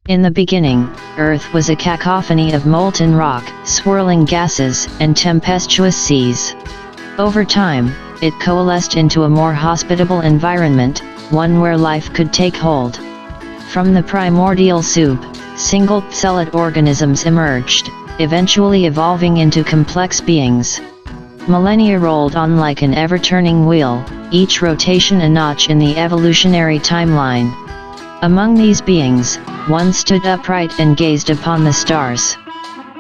In the beginning, Earth was a cacophony of molten rock, swirling gases, and tempestuous seas. Over time, it coalesced into a more hospitable environment, one where life could take hold. From the primordial soup, single-celled organisms emerged, eventually evolving into complex beings. Millennia rolled on like an ever-turning wheel, each rotation a notch in the evolutionary timeline. Among these beings, one stood upright and gazed upon the stars.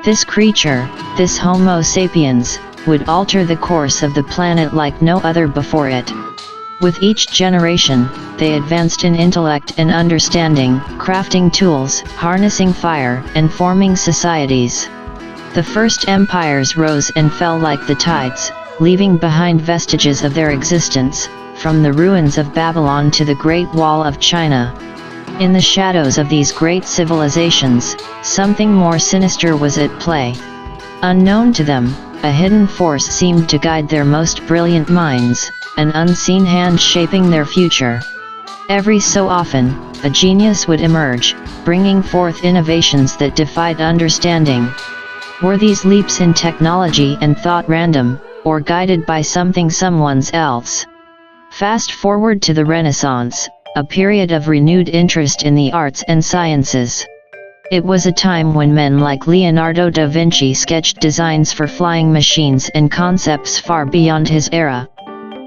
This creature, this Homo sapiens, would alter the course of the planet like no other before it. With each generation, they advanced in intellect and understanding, crafting tools, harnessing fire, and forming societies. The first empires rose and fell like the tides, leaving behind vestiges of their existence, from the ruins of Babylon to the Great Wall of China. In the shadows of these great civilizations, something more sinister was at play. Unknown to them, a hidden force seemed to guide their most brilliant minds, an unseen hand shaping their future. Every so often, a genius would emerge, bringing forth innovations that defied understanding. Were these leaps in technology and thought random, or guided by someone else? Fast forward to the Renaissance, a period of renewed interest in the arts and sciences. It was a time when men like Leonardo da Vinci sketched designs for flying machines and concepts far beyond his era.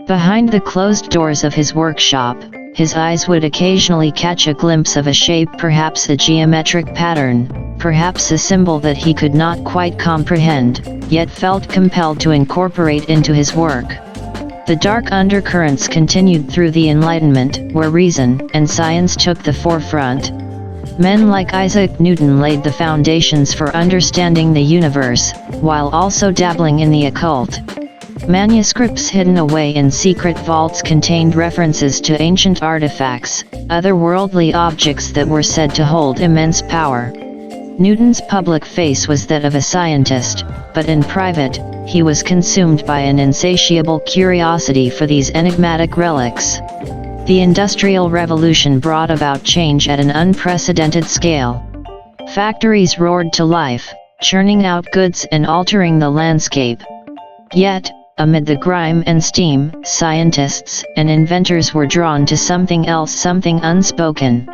Behind the closed doors of his workshop, his eyes would occasionally catch a glimpse of a shape, perhaps a geometric pattern, perhaps a symbol that he could not quite comprehend, yet felt compelled to incorporate into his work. The dark undercurrents continued through the Enlightenment, where reason and science took the forefront. Men like Isaac Newton laid the foundations for understanding the universe, while also dabbling in the occult. Manuscripts hidden away in secret vaults contained references to ancient artifacts, otherworldly objects that were said to hold immense power. Newton's public face was that of a scientist, but in private, he was consumed by an insatiable curiosity for these enigmatic relics. The Industrial Revolution brought about change at an unprecedented scale. Factories roared to life, churning out goods and altering the landscape. Yet, amid the grime and steam, scientists and inventors were drawn to something else, something unspoken.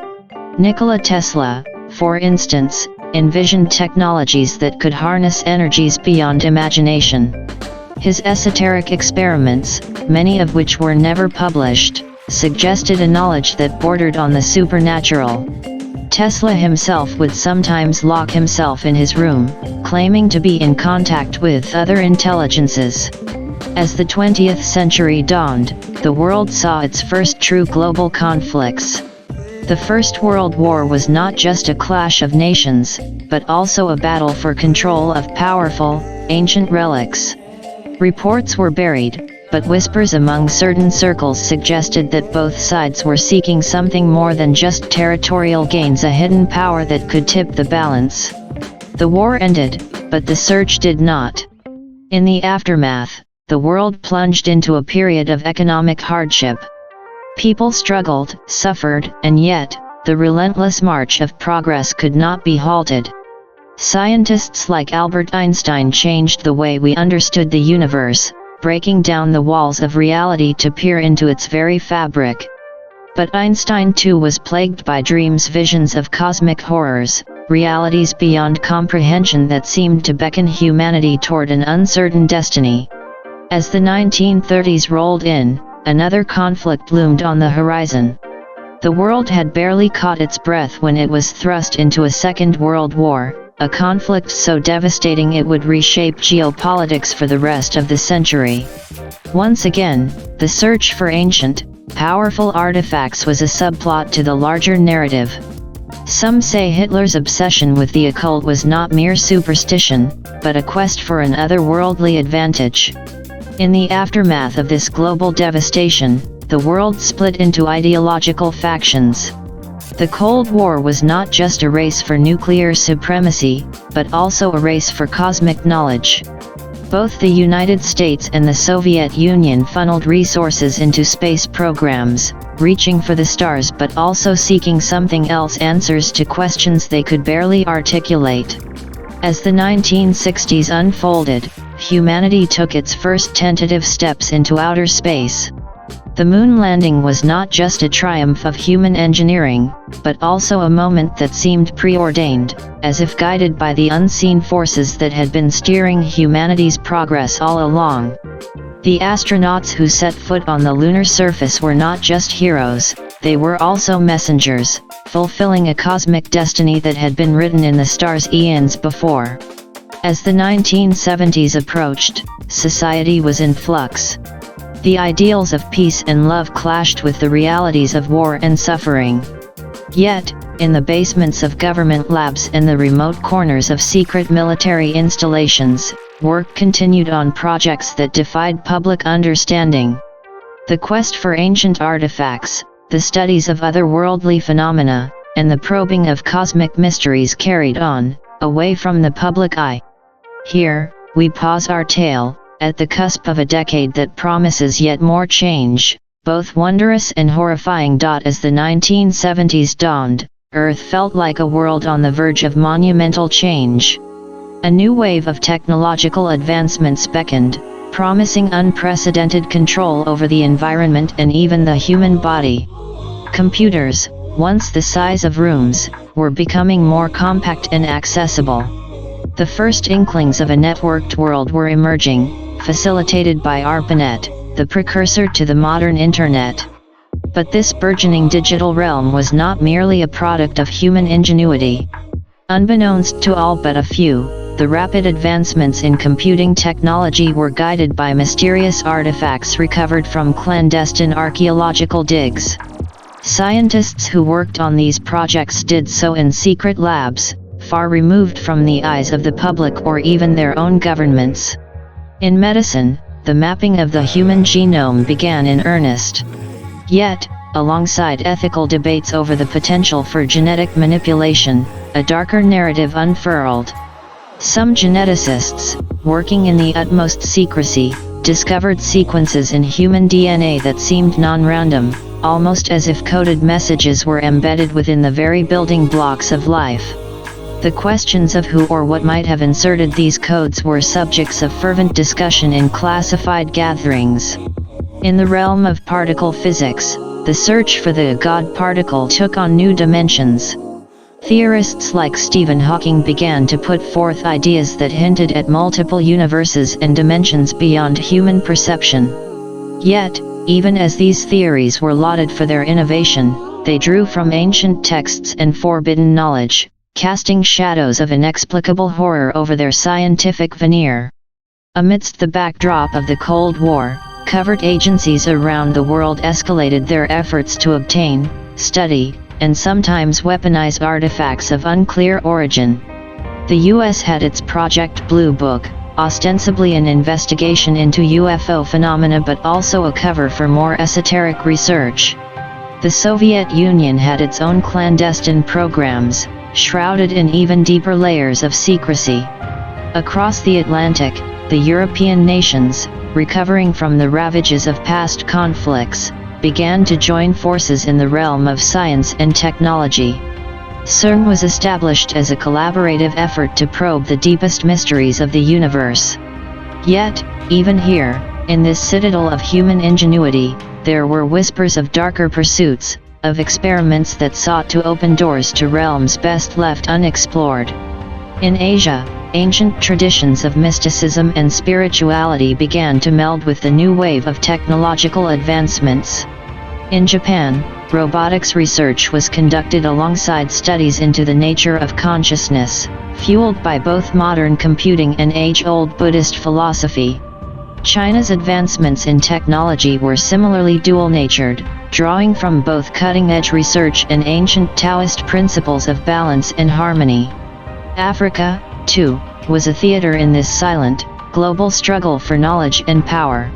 Nikola Tesla, for instance, envisioned technologies that could harness energies beyond imagination. His esoteric experiments, many of which were never published, suggested a knowledge that bordered on the supernatural. Tesla himself would sometimes lock himself in his room, claiming to be in contact with other intelligences. As the 20th century dawned, the world saw its first true global conflicts. The First World War was not just a clash of nations, but also a battle for control of powerful, ancient relics. Reports were buried, but whispers among certain circles suggested that both sides were seeking something more than just territorial gains, a hidden power that could tip the balance. The war ended, but the search did not. In the aftermath, the world plunged into a period of economic hardship. People struggled, suffered, and yet, the relentless march of progress could not be halted. Scientists like Albert Einstein changed the way we understood the universe, breaking down the walls of reality to peer into its very fabric. But Einstein too was plagued by dreams, visions of cosmic horrors, realities beyond comprehension that seemed to beckon humanity toward an uncertain destiny. As the 1930s rolled in, another conflict loomed on the horizon. The world had barely caught its breath when it was thrust into a Second World War, a conflict so devastating it would reshape geopolitics for the rest of the century. Once again, the search for ancient, powerful artifacts was a subplot to the larger narrative. Some say Hitler's obsession with the occult was not mere superstition, but a quest for an otherworldly advantage. In the aftermath of this global devastation, the world split into ideological factions. The Cold War was not just a race for nuclear supremacy, but also a race for cosmic knowledge. Both the United States and the Soviet Union funneled resources into space programs, reaching for the stars but also seeking something else, answers to questions they could barely articulate. As the 1960s unfolded, humanity took its first tentative steps into outer space. The moon landing was not just a triumph of human engineering, but also a moment that seemed preordained, as if guided by the unseen forces that had been steering humanity's progress all along. The astronauts who set foot on the lunar surface were not just heroes, they were also messengers, fulfilling a cosmic destiny that had been written in the stars eons before. As the 1970s approached, society was in flux. The ideals of peace and love clashed with the realities of war and suffering. Yet, in the basements of government labs and the remote corners of secret military installations, work continued on projects that defied public understanding. The quest for ancient artifacts, the studies of otherworldly phenomena, and the probing of cosmic mysteries carried on, away from the public eye. Here, we pause our tale, at the cusp of a decade that promises yet more change, both wondrous and horrifying. As the 1970s dawned, Earth felt like a world on the verge of monumental change. A new wave of technological advancements beckoned, promising unprecedented control over the environment and even the human body. Computers, once the size of rooms, were becoming more compact and accessible. The first inklings of a networked world were emerging, facilitated by ARPANET, the precursor to the modern Internet. But this burgeoning digital realm was not merely a product of human ingenuity. Unbeknownst to all but a few, the rapid advancements in computing technology were guided by mysterious artifacts recovered from clandestine archaeological digs. Scientists who worked on these projects did so in secret labs, far removed from the eyes of the public or even their own governments. In medicine, the mapping of the human genome began in earnest. Yet, alongside ethical debates over the potential for genetic manipulation, a darker narrative unfurled. Some geneticists, working in the utmost secrecy, discovered sequences in human DNA that seemed non-random, almost as if coded messages were embedded within the very building blocks of life. The questions of who or what might have inserted these codes were subjects of fervent discussion in classified gatherings. In the realm of particle physics, the search for the God particle took on new dimensions. Theorists like Stephen Hawking began to put forth ideas that hinted at multiple universes and dimensions beyond human perception. Yet, even as these theories were lauded for their innovation, they drew from ancient texts and forbidden knowledge, casting shadows of inexplicable horror over their scientific veneer. Amidst the backdrop of the Cold War, covert agencies around the world escalated their efforts to obtain, study, and sometimes weaponize artifacts of unclear origin. The US had its Project Blue Book, ostensibly an investigation into UFO phenomena but also a cover for more esoteric research. The Soviet Union had its own clandestine programs, shrouded in even deeper layers of secrecy. Across the Atlantic, the European nations, recovering from the ravages of past conflicts, began to join forces in the realm of science and technology. CERN was established as a collaborative effort to probe the deepest mysteries of the universe. Yet, even here, in this citadel of human ingenuity, there were whispers of darker pursuits, of experiments that sought to open doors to realms best left unexplored. In Asia, ancient traditions of mysticism and spirituality began to meld with the new wave of technological advancements. In Japan, robotics research was conducted alongside studies into the nature of consciousness, fueled by both modern computing and age-old Buddhist philosophy. China's advancements in technology were similarly dual-natured, drawing from both cutting-edge research and ancient Taoist principles of balance and harmony. Africa, too, was a theater in this silent, global struggle for knowledge and power.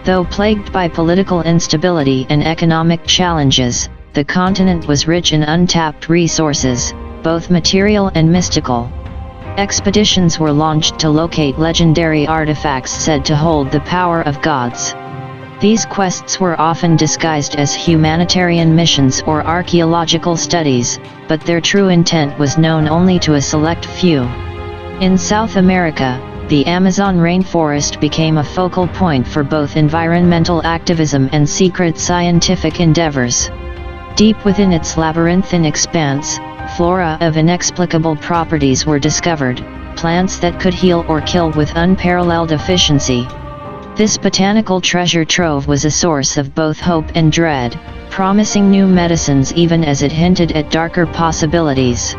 Though plagued by political instability and economic challenges, the continent was rich in untapped resources, both material and mystical. Expeditions were launched to locate legendary artifacts said to hold the power of gods. These quests were often disguised as humanitarian missions or archaeological studies, but their true intent was known only to a select few. In South America, the Amazon rainforest became a focal point for both environmental activism and secret scientific endeavors. Deep within its labyrinthine expanse, flora of inexplicable properties were discovered, plants that could heal or kill with unparalleled efficiency. This botanical treasure trove was a source of both hope and dread, promising new medicines even as it hinted at darker possibilities.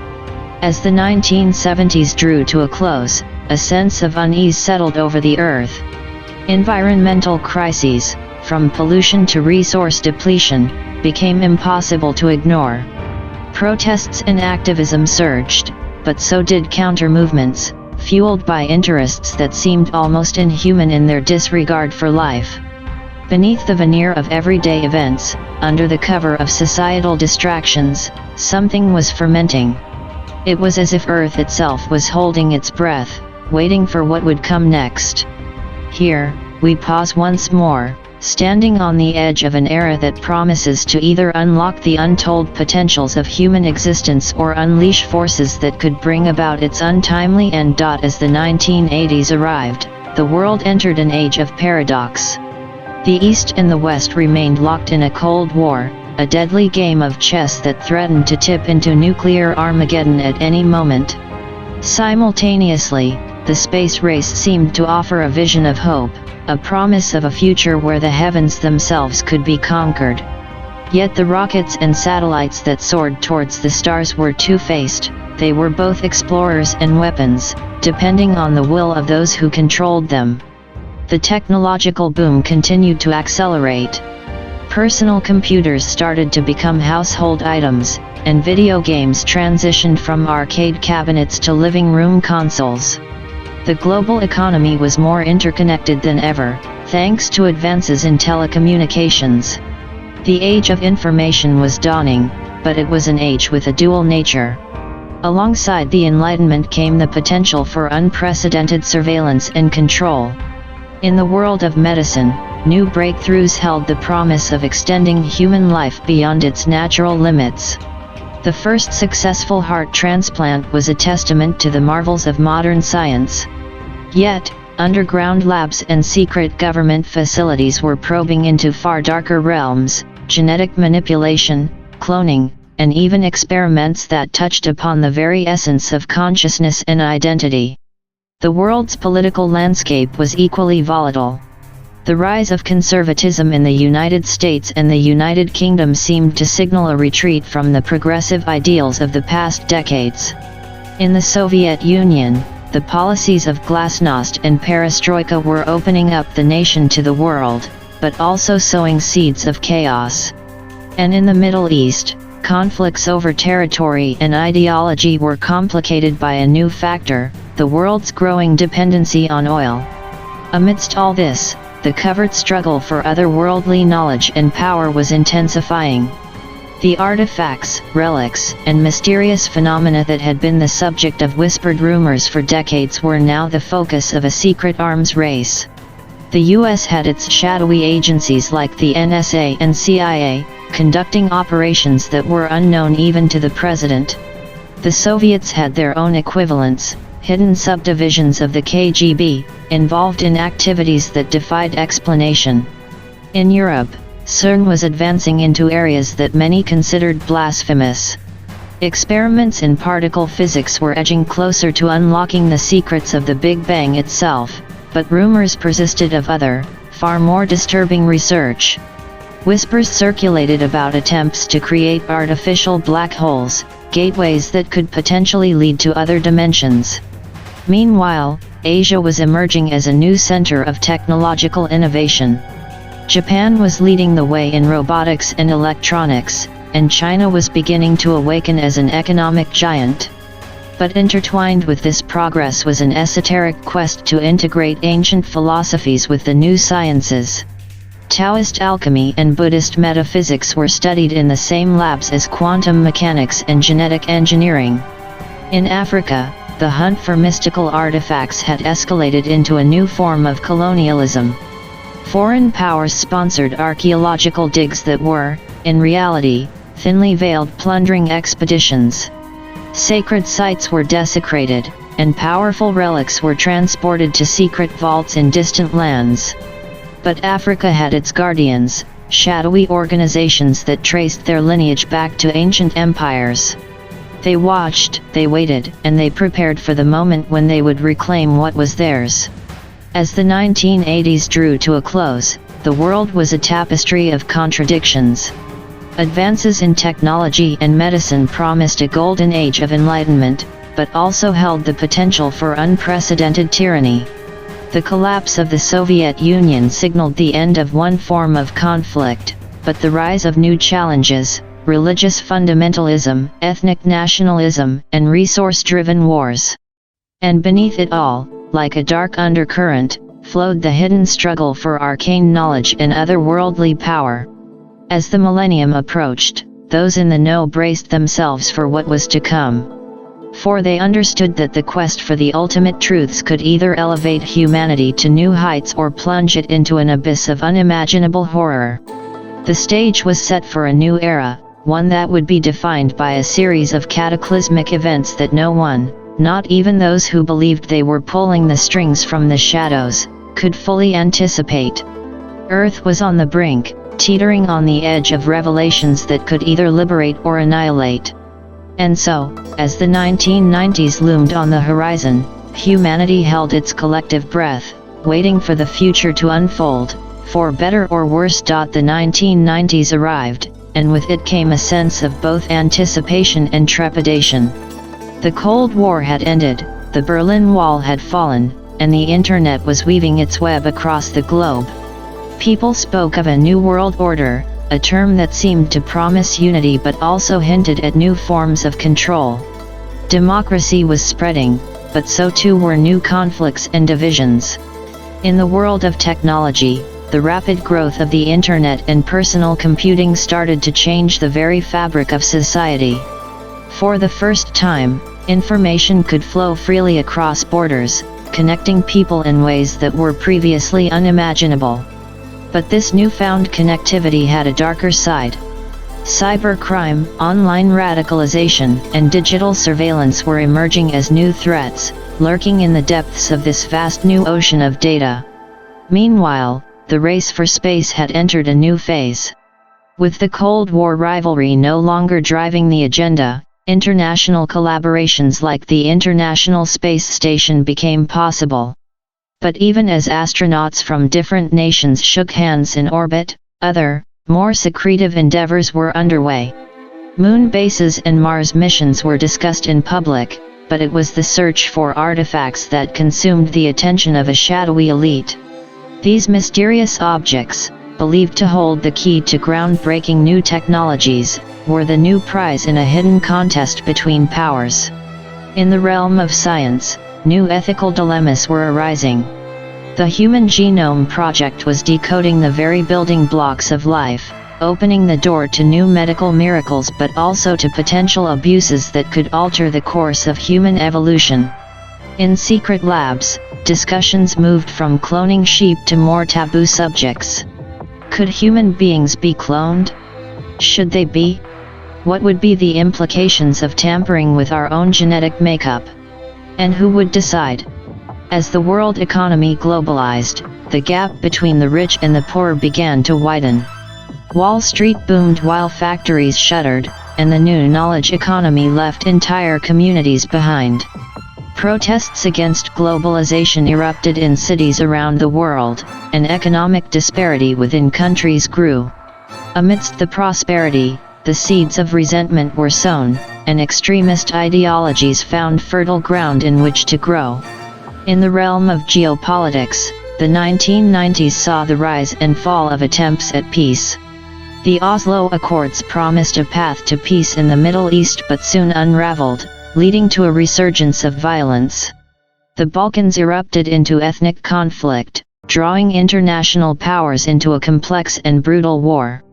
As the 1970s drew to a close, a sense of unease settled over the Earth. Environmental crises, from pollution to resource depletion, became impossible to ignore. Protests and activism surged, but so did counter-movements, fueled by interests that seemed almost inhuman in their disregard for life. Beneath the veneer of everyday events, under the cover of societal distractions, something was fermenting. It was as if Earth itself was holding its breath, waiting for what would come next. Here, we pause once more, standing on the edge of an era that promises to either unlock the untold potentials of human existence or unleash forces that could bring about its untimely end. As the 1980s arrived, the world entered an age of paradox. The East and the West remained locked in a Cold War, a deadly game of chess that threatened to tip into nuclear Armageddon at any moment. Simultaneously, the space race seemed to offer a vision of hope, a promise of a future where the heavens themselves could be conquered. Yet the rockets and satellites that soared towards the stars were two-faced. They were both explorers and weapons, depending on the will of those who controlled them. The technological boom continued to accelerate. Personal computers started to become household items, and video games transitioned from arcade cabinets to living room consoles. The global economy was more interconnected than ever, thanks to advances in telecommunications. The age of information was dawning, but it was an age with a dual nature. Alongside the Enlightenment came the potential for unprecedented surveillance and control. In the world of medicine, new breakthroughs held the promise of extending human life beyond its natural limits. The first successful heart transplant was a testament to the marvels of modern science. Yet, underground labs and secret government facilities were probing into far darker realms: genetic manipulation, cloning, and even experiments that touched upon the very essence of consciousness and identity. The world's political landscape was equally volatile. The rise of conservatism in the United States and the United Kingdom seemed to signal a retreat from the progressive ideals of the past decades. In the Soviet Union, the policies of glasnost and perestroika were opening up the nation to the world, but also sowing seeds of chaos. And in the Middle East, conflicts over territory and ideology were complicated by a new factor: the world's growing dependency on oil. Amidst all this, the covert struggle for otherworldly knowledge and power was intensifying. The artifacts, relics, and mysterious phenomena that had been the subject of whispered rumors for decades were now the focus of a secret arms race. The US had its shadowy agencies like the NSA and CIA, conducting operations that were unknown even to the president. The Soviets had their own equivalents, hidden subdivisions of the KGB, involved in activities that defied explanation. In Europe, CERN was advancing into areas that many considered blasphemous. Experiments in particle physics were edging closer to unlocking the secrets of the Big Bang itself, but rumors persisted of other, far more disturbing research. Whispers circulated about attempts to create artificial black holes, gateways that could potentially lead to other dimensions. Meanwhile, Asia was emerging as a new center of technological innovation. Japan was leading the way in robotics and electronics, and China was beginning to awaken as an economic giant. But intertwined with this progress was an esoteric quest to integrate ancient philosophies with the new sciences. Taoist alchemy and Buddhist metaphysics were studied in the same labs as quantum mechanics and genetic engineering. In Africa, the hunt for mystical artifacts had escalated into a new form of colonialism. Foreign powers sponsored archaeological digs that were, in reality, thinly veiled plundering expeditions. Sacred sites were desecrated, and powerful relics were transported to secret vaults in distant lands. But Africa had its guardians, shadowy organizations that traced their lineage back to ancient empires. They watched, they waited, and they prepared for the moment when they would reclaim what was theirs. As the 1980s drew to a close, the world was a tapestry of contradictions. Advances in technology and medicine promised a golden age of enlightenment, but also held the potential for unprecedented tyranny. The collapse of the Soviet Union signaled the end of one form of conflict, but the rise of new challenges: religious fundamentalism, ethnic nationalism, and resource-driven wars. And beneath it all, like a dark undercurrent, flowed the hidden struggle for arcane knowledge and otherworldly power. As the millennium approached, those in the know braced themselves for what was to come. For they understood that the quest for the ultimate truths could either elevate humanity to new heights or plunge it into an abyss of unimaginable horror. The stage was set for a new era, one that would be defined by a series of cataclysmic events that no one, not even those who believed they were pulling the strings from the shadows, could fully anticipate. Earth was on the brink, teetering on the edge of revelations that could either liberate or annihilate. And so, as the 1990s loomed on the horizon, humanity held its collective breath, waiting for the future to unfold, for better or worse. The 1990s arrived, and with it came a sense of both anticipation and trepidation. The Cold War had ended, the Berlin Wall had fallen, and the Internet was weaving its web across the globe. People spoke of a new world order, a term that seemed to promise unity but also hinted at new forms of control. Democracy was spreading, but so too were new conflicts and divisions. In the world of technology, the rapid growth of the Internet and personal computing started to change the very fabric of society. For the first time, information could flow freely across borders, connecting people in ways that were previously unimaginable. But this newfound connectivity had a darker side. Cybercrime, online radicalization, and digital surveillance were emerging as new threats, lurking in the depths of this vast new ocean of data. Meanwhile, the race for space had entered a new phase. With the Cold War rivalry no longer driving the agenda, international collaborations like the International Space Station became possible. But even as astronauts from different nations shook hands in orbit, other, more secretive endeavors were underway. Moon bases and Mars missions were discussed in public, but it was the search for artifacts that consumed the attention of a shadowy elite. These mysterious objects, believed to hold the key to groundbreaking new technologies, were the new prize in a hidden contest between powers. In the realm of science, new ethical dilemmas were arising. The Human Genome Project was decoding the very building blocks of life, opening the door to new medical miracles but also to potential abuses that could alter the course of human evolution. In secret labs, discussions moved from cloning sheep to more taboo subjects. Could human beings be cloned? Should they be? What would be the implications of tampering with our own genetic makeup? And who would decide? As the world economy globalized, the gap between the rich and the poor began to widen. Wall Street boomed while factories shuttered, and the new knowledge economy left entire communities behind. Protests against globalization erupted in cities around the world, and economic disparity within countries grew. Amidst the prosperity, the seeds of resentment were sown, and extremist ideologies found fertile ground in which to grow. In the realm of geopolitics, the 1990s saw the rise and fall of attempts at peace. The Oslo Accords promised a path to peace in the Middle East but soon unraveled, leading to a resurgence of violence. The Balkans erupted into ethnic conflict, drawing international powers into a complex and brutal war.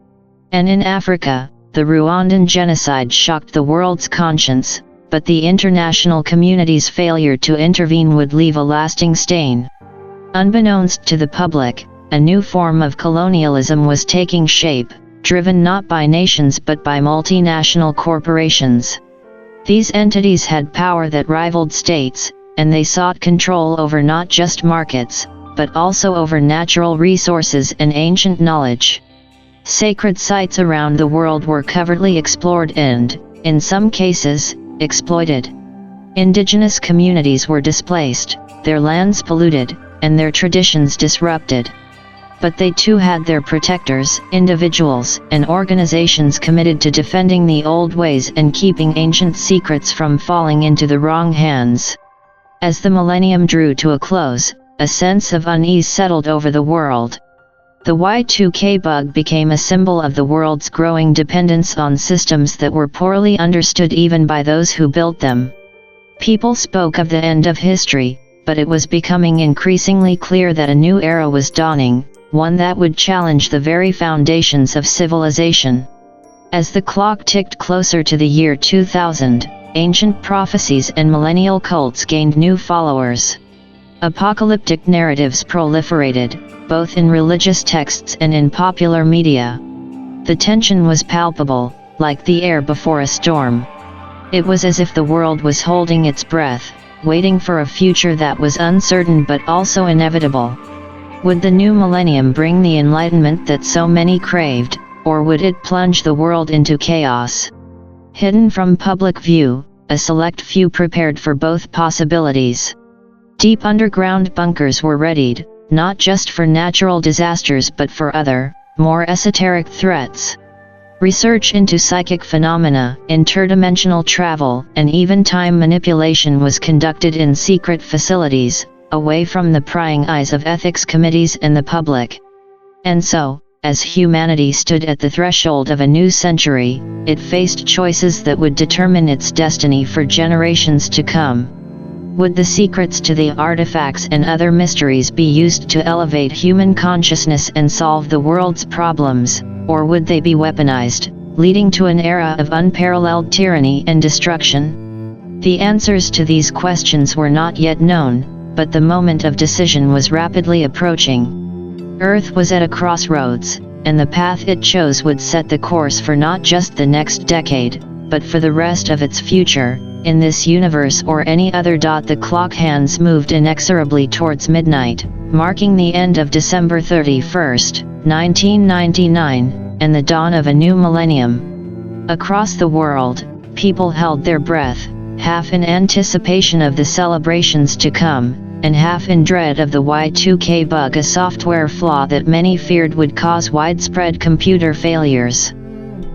And in Africa, the Rwandan genocide shocked the world's conscience, but the international community's failure to intervene would leave a lasting stain. Unbeknownst to the public, a new form of colonialism was taking shape, driven not by nations but by multinational corporations. These entities had power that rivaled states, and they sought control over not just markets, but also over natural resources and ancient knowledge. Sacred sites around the world were covertly explored and, in some cases, exploited. Indigenous communities were displaced, their lands polluted, and their traditions disrupted. But they too had their protectors, individuals, and organizations committed to defending the old ways and keeping ancient secrets from falling into the wrong hands. As the millennium drew to a close, a sense of unease settled over the world. The Y2K bug became a symbol of the world's growing dependence on systems that were poorly understood even by those who built them. People spoke of the end of history, but it was becoming increasingly clear that a new era was dawning, one that would challenge the very foundations of civilization. As the clock ticked closer to the year 2000, ancient prophecies and millennial cults gained new followers. Apocalyptic narratives proliferated, both in religious texts and in popular media. The tension was palpable, like the air before a storm. It was as if the world was holding its breath, waiting for a future that was uncertain but also inevitable. Would the new millennium bring the enlightenment that so many craved, or would it plunge the world into chaos? Hidden from public view, a select few prepared for both possibilities. Deep underground bunkers were readied, not just for natural disasters but for other, more esoteric threats. Research into psychic phenomena, interdimensional travel, and even time manipulation was conducted in secret facilities, away from the prying eyes of ethics committees and the public. And so, as humanity stood at the threshold of a new century, it faced choices that would determine its destiny for generations to come. Would the secrets to the artifacts and other mysteries be used to elevate human consciousness and solve the world's problems, or would they be weaponized, leading to an era of unparalleled tyranny and destruction? The answers to these questions were not yet known, but the moment of decision was rapidly approaching. Earth was at a crossroads, and the path it chose would set the course for not just the next decade, but for the rest of its future. In this universe or any other. The clock hands moved inexorably towards midnight, marking the end of December 31st, 1999, and the dawn of a new millennium. Across the world, people held their breath, half in anticipation of the celebrations to come, and half in dread of the Y2K bug, a software flaw that many feared would cause widespread computer failures.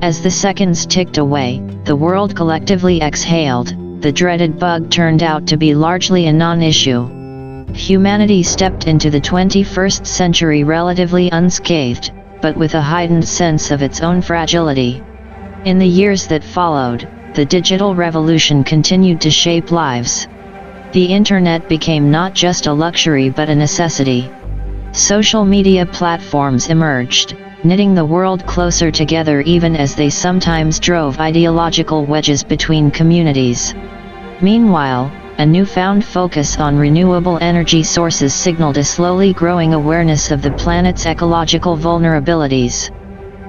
As the seconds ticked away, the world collectively exhaled. The dreaded bug turned out to be largely a non-issue. Humanity stepped into the 21st century relatively unscathed, but with a heightened sense of its own fragility. In the years that followed, the digital revolution continued to shape lives. The internet became not just a luxury but a necessity. Social media platforms emerged, knitting the world closer together even as they sometimes drove ideological wedges between communities. Meanwhile, a newfound focus on renewable energy sources signaled a slowly growing awareness of the planet's ecological vulnerabilities.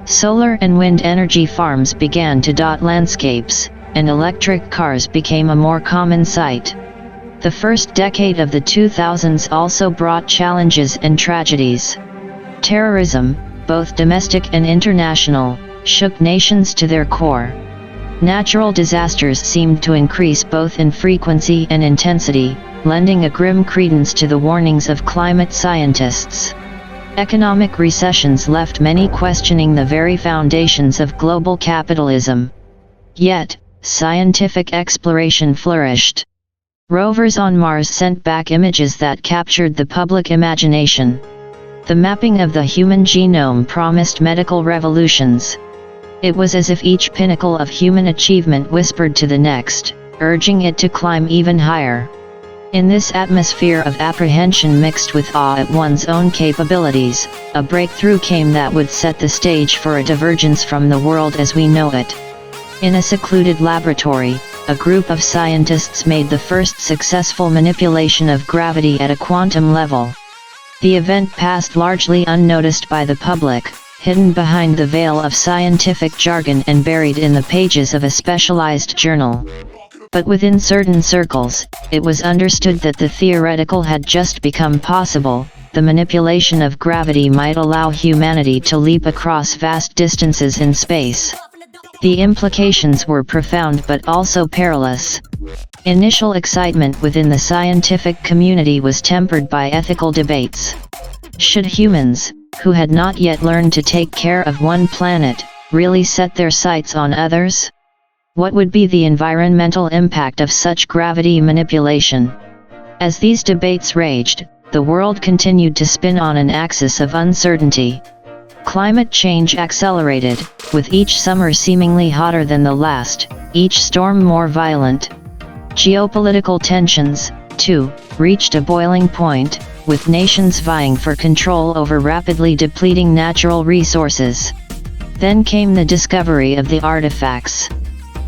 Solar and wind energy farms began to dot landscapes, and electric cars became a more common sight. The first decade of the 2000s also brought challenges and tragedies. Terrorism, both domestic and international, shook nations to their core. Natural disasters seemed to increase both in frequency and intensity, lending a grim credence to the warnings of climate scientists. Economic recessions left many questioning the very foundations of global capitalism. Yet, scientific exploration flourished. Rovers on Mars sent back images that captured the public imagination. The mapping of the human genome promised medical revolutions. It was as if each pinnacle of human achievement whispered to the next, urging it to climb even higher. In this atmosphere of apprehension mixed with awe at one's own capabilities, a breakthrough came that would set the stage for a divergence from the world as we know it. In a secluded laboratory, a group of scientists made the first successful manipulation of gravity at a quantum level. The event passed largely unnoticed by the public, hidden behind the veil of scientific jargon and buried in the pages of a specialized journal. But within certain circles, it was understood that the theoretical had just become possible. The manipulation of gravity might allow humanity to leap across vast distances in space. The implications were profound but also perilous. Initial excitement within the scientific community was tempered by ethical debates. Should humans, who had not yet learned to take care of one planet, really set their sights on others? What would be the environmental impact of such gravity manipulation? As these debates raged, the world continued to spin on an axis of uncertainty. Climate change accelerated, with each summer seemingly hotter than the last, each storm more violent. Geopolitical tensions, too, reached a boiling point, with nations vying for control over rapidly depleting natural resources. Then came the discovery of the artifacts.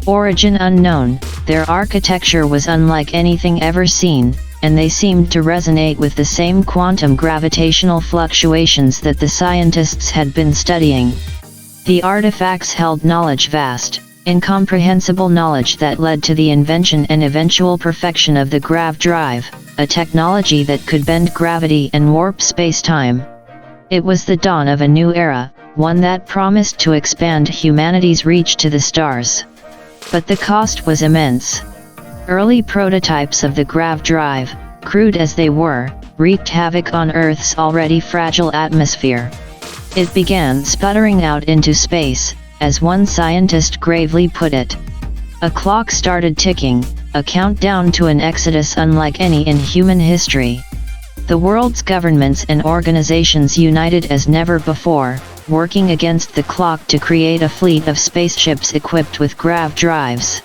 Origin unknown, their architecture was unlike anything ever seen, and they seemed to resonate with the same quantum gravitational fluctuations that the scientists had been studying. The artifacts held knowledge, vast, incomprehensible knowledge that led to the invention and eventual perfection of the grav drive, a technology that could bend gravity and warp space-time. It was the dawn of a new era, one that promised to expand humanity's reach to the stars. But the cost was immense. Early prototypes of the grav drive, crude as they were, wreaked havoc on Earth's already fragile atmosphere. It began sputtering out into space, as one scientist gravely put it. A clock started ticking, a countdown to an exodus unlike any in human history. The world's governments and organizations united as never before, working against the clock to create a fleet of spaceships equipped with grav drives.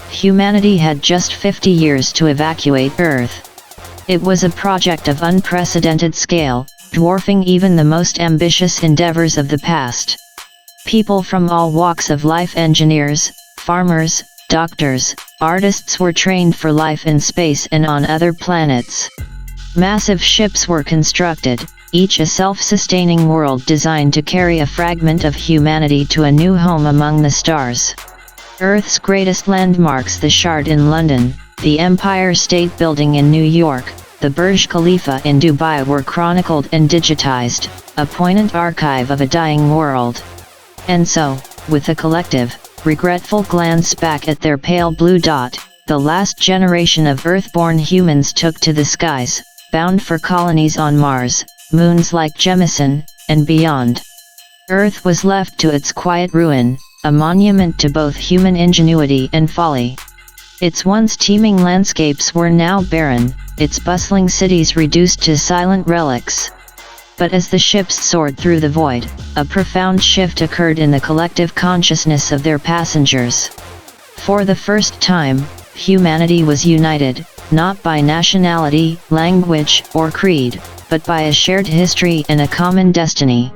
Humanity had just 50 years to evacuate Earth. It was a project of unprecedented scale, dwarfing even the most ambitious endeavors of the past. People from all walks of life, engineers, farmers, doctors, artists, were trained for life in space and on other planets. Massive ships were constructed, each a self-sustaining world designed to carry a fragment of humanity to a new home among the stars. Earth's greatest landmarks, the Shard in London, the Empire State Building in New York, the Burj Khalifa in Dubai, were chronicled and digitized, a poignant archive of a dying world. And so, with a collective, regretful glance back at their pale blue dot, the last generation of Earth-born humans took to the skies, bound for colonies on Mars, moons like Jemison, and beyond. Earth was left to its quiet ruin, a monument to both human ingenuity and folly. Its once teeming landscapes were now barren, its bustling cities reduced to silent relics. But as the ships soared through the void, a profound shift occurred in the collective consciousness of their passengers. For the first time, humanity was united, not by nationality, language, or creed, but by a shared history and a common destiny.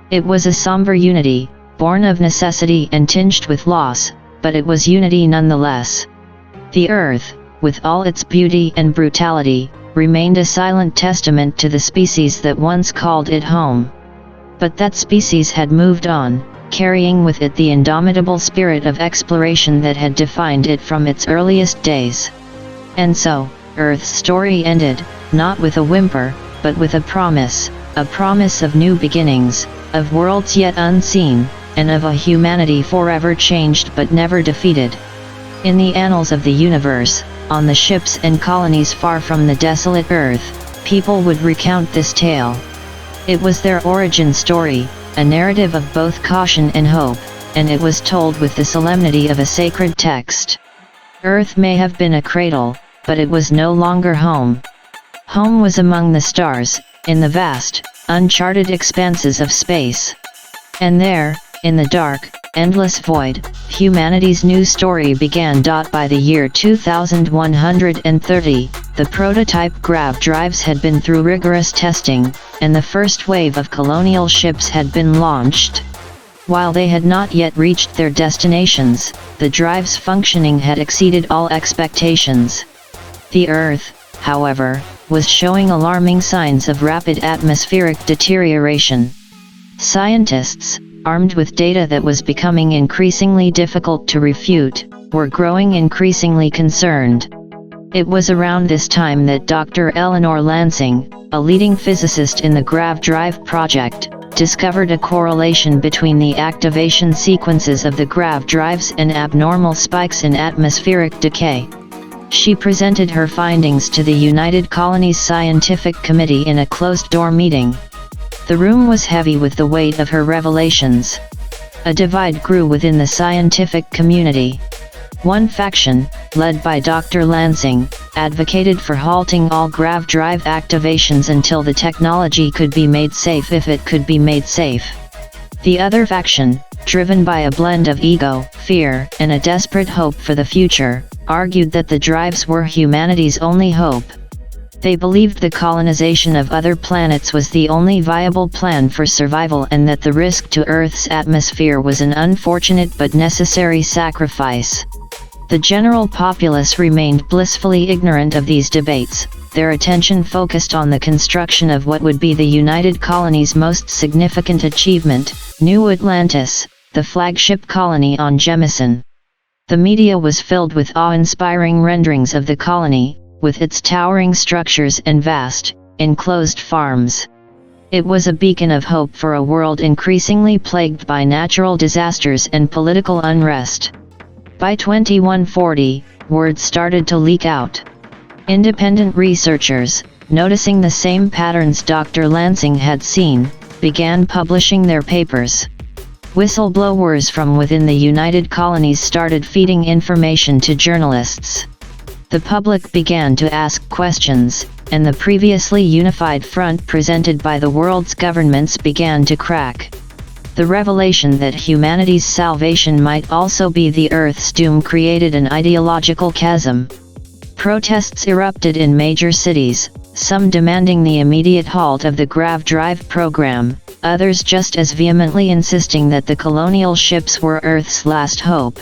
It was a somber unity, born of necessity and tinged with loss, but it was unity nonetheless. The Earth, with all its beauty and brutality, remained a silent testament to the species that once called it home. But that species had moved on, carrying with it the indomitable spirit of exploration that had defined it from its earliest days. And so, Earth's story ended, not with a whimper, but with a promise of new beginnings, of worlds yet unseen, and of a humanity forever changed but never defeated. In the annals of the universe, on the ships and colonies far from the desolate Earth, people would recount this tale. It was their origin story, a narrative of both caution and hope, and it was told with the solemnity of a sacred text. Earth may have been a cradle, but it was no longer home. Home was among the stars, in the vast, uncharted expanses of space. And there, in the dark, endless void, humanity's new story began. By the year 2130, the prototype grav drives had been through rigorous testing, and the first wave of colonial ships had been launched. While they had not yet reached their destinations, the drive's functioning had exceeded all expectations. The Earth, however, was showing alarming signs of rapid atmospheric deterioration. Scientists, armed with data that was becoming increasingly difficult to refute, were growing increasingly concerned. It was around this time that Dr. Eleanor Lansing, a leading physicist in the Grav Drive project, discovered a correlation between the activation sequences of the Grav drives and abnormal spikes in atmospheric decay. She presented her findings to the United Colonies Scientific Committee in a closed-door meeting. The room was heavy with the weight of her revelations. A divide grew within the scientific community. One faction, led by Dr. Lansing, advocated for halting all Grav drive activations until the technology could be made safe if it could be made safe. The other faction, driven by a blend of ego, fear, and a desperate hope for the future, argued that the drives were humanity's only hope. They believed the colonization of other planets was the only viable plan for survival and that the risk to Earth's atmosphere was an unfortunate but necessary sacrifice. The general populace remained blissfully ignorant of these debates, their attention focused on the construction of what would be the United Colonies' most significant achievement, New Atlantis, the flagship colony on Jemison. The media was filled with awe-inspiring renderings of the colony, with its towering structures and vast, enclosed farms. It was a beacon of hope for a world increasingly plagued by natural disasters and political unrest. By 2140, word started to leak out. Independent researchers, noticing the same patterns Dr. Lansing had seen, began publishing their papers. Whistleblowers from within the United Colonies started feeding information to journalists. The public began to ask questions, and the previously unified front presented by the world's governments began to crack. The revelation that humanity's salvation might also be the Earth's doom created an ideological chasm. Protests erupted in major cities, some demanding the immediate halt of the Grav Drive program, others just as vehemently insisting that the colonial ships were Earth's last hope.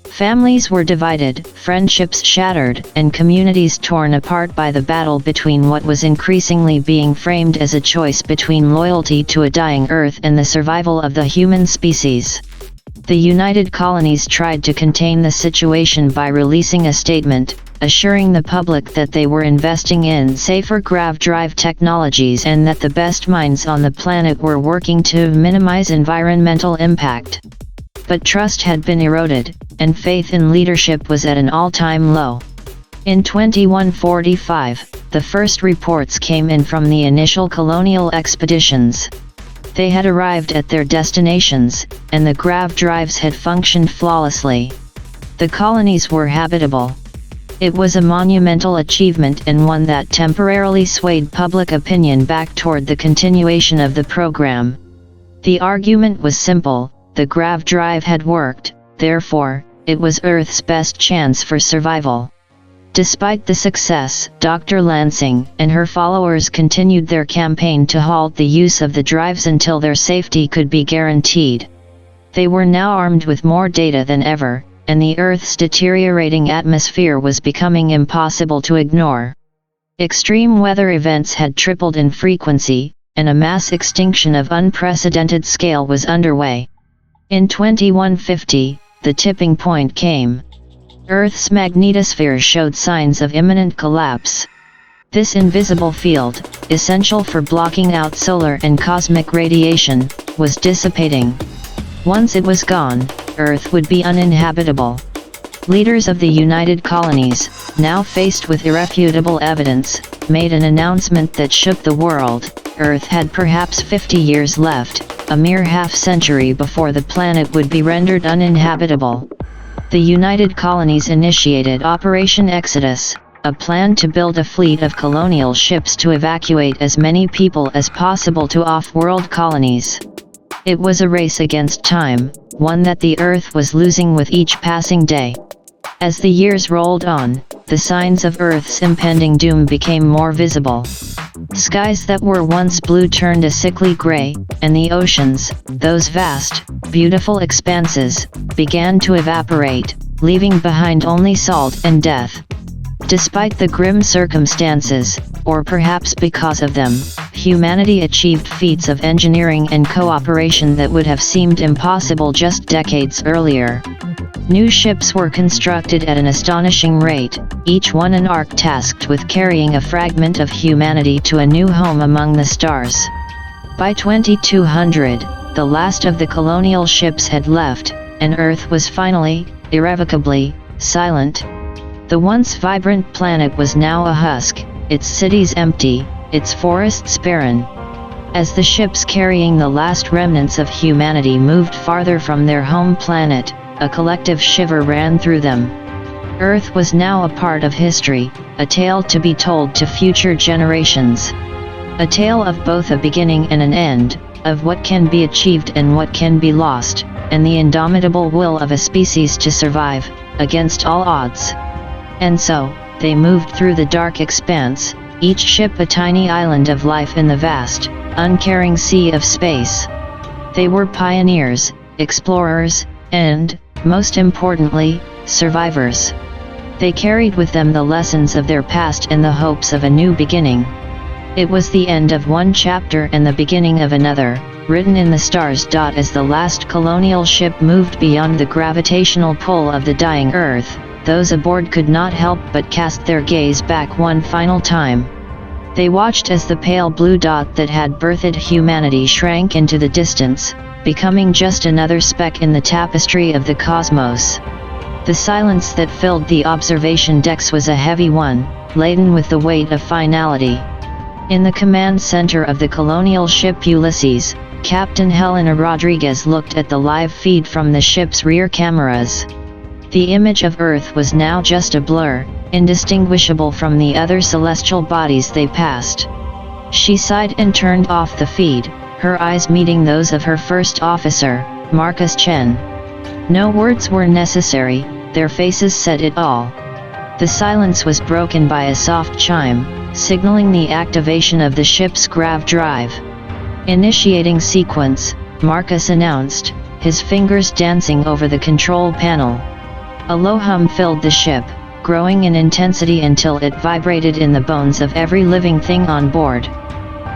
Families were divided, friendships shattered, and communities torn apart by the battle between what was increasingly being framed as a choice between loyalty to a dying Earth and the survival of the human species. The United Colonies tried to contain the situation by releasing a statement, assuring the public that they were investing in safer Grav Drive technologies and that the best minds on the planet were working to minimize environmental impact. But trust had been eroded, and faith in leadership was at an all-time low. In 2145, the first reports came in from the initial colonial expeditions. They had arrived at their destinations, and the Grav drives had functioned flawlessly. The colonies were habitable. It was a monumental achievement and one that temporarily swayed public opinion back toward the continuation of the program. The argument was simple: the Grav drive had worked, therefore, it was Earth's best chance for survival. Despite the success, Dr. Lansing and her followers continued their campaign to halt the use of the drives until their safety could be guaranteed. They were now armed with more data than ever, and the Earth's deteriorating atmosphere was becoming impossible to ignore. Extreme weather events had tripled in frequency, and a mass extinction of unprecedented scale was underway. In 2150, the tipping point came. Earth's magnetosphere showed signs of imminent collapse. This invisible field, essential for blocking out solar and cosmic radiation, was dissipating. Once it was gone, Earth would be uninhabitable. Leaders of the United Colonies, now faced with irrefutable evidence, made an announcement that shook the world. Earth had perhaps 50 years left, a mere half-century before the planet would be rendered uninhabitable. The United Colonies initiated Operation Exodus, a plan to build a fleet of colonial ships to evacuate as many people as possible to off-world colonies. It was a race against time, one that the Earth was losing with each passing day. As the years rolled on, the signs of Earth's impending doom became more visible. Skies that were once blue turned a sickly gray, and the oceans, those vast, beautiful expanses, began to evaporate, leaving behind only salt and death. Despite the grim circumstances, or perhaps because of them, humanity achieved feats of engineering and cooperation that would have seemed impossible just decades earlier. New ships were constructed at an astonishing rate, each one an ark tasked with carrying a fragment of humanity to a new home among the stars. By 2200, the last of the colonial ships had left, and Earth was finally, irrevocably, silent. The once vibrant planet was now a husk, its cities empty, its forests barren. As the ships carrying the last remnants of humanity moved farther from their home planet, a collective shiver ran through them. Earth was now a part of history, a tale to be told to future generations. A tale of both a beginning and an end, of what can be achieved and what can be lost, and the indomitable will of a species to survive, against all odds. And so, they moved through the dark expanse, each ship a tiny island of life in the vast, uncaring sea of space. They were pioneers, explorers, and, most importantly, survivors. They carried with them the lessons of their past and the hopes of a new beginning. It was the end of one chapter and the beginning of another, written in the stars. As the last colonial ship moved beyond the gravitational pull of the dying Earth, those aboard could not help but cast their gaze back one final time. They watched as the pale blue dot that had birthed humanity shrank into the distance, becoming just another speck in the tapestry of the cosmos. The silence that filled the observation decks was a heavy one, laden with the weight of finality. In the command center of the colonial ship Ulysses, Captain Helena Rodriguez looked at the live feed from the ship's rear cameras. The image of Earth was now just a blur, indistinguishable from the other celestial bodies they passed. She sighed and turned off the feed, her eyes meeting those of her first officer, Marcus Chen. No words were necessary, their faces said it all. The silence was broken by a soft chime, signaling the activation of the ship's grav drive. Initiating sequence, Marcus announced, his fingers dancing over the control panel. A low hum filled the ship, growing in intensity until it vibrated in the bones of every living thing on board.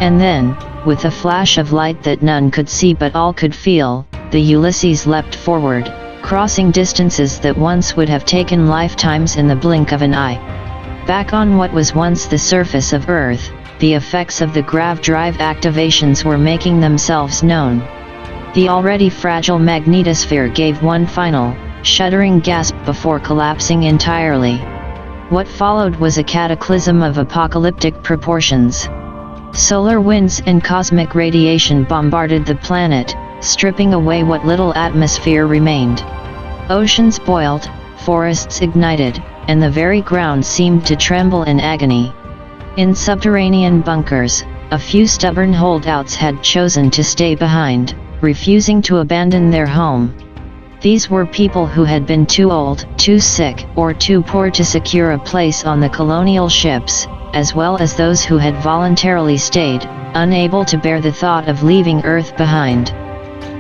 And then, with a flash of light that none could see but all could feel, the Ulysses leapt forward, crossing distances that once would have taken lifetimes in the blink of an eye. Back on what was once the surface of Earth, the effects of the grav drive activations were making themselves known. The already fragile magnetosphere gave one final, shuddering gasp before collapsing entirely. What followed was a cataclysm of apocalyptic proportions. Solar winds and cosmic radiation bombarded the planet, stripping away what little atmosphere remained. Oceans boiled, forests ignited, and the very ground seemed to tremble in agony. In subterranean bunkers, a few stubborn holdouts had chosen to stay behind, refusing to abandon their home. These were people who had been too old, too sick, or too poor to secure a place on the colonial ships, as well as those who had voluntarily stayed, unable to bear the thought of leaving Earth behind.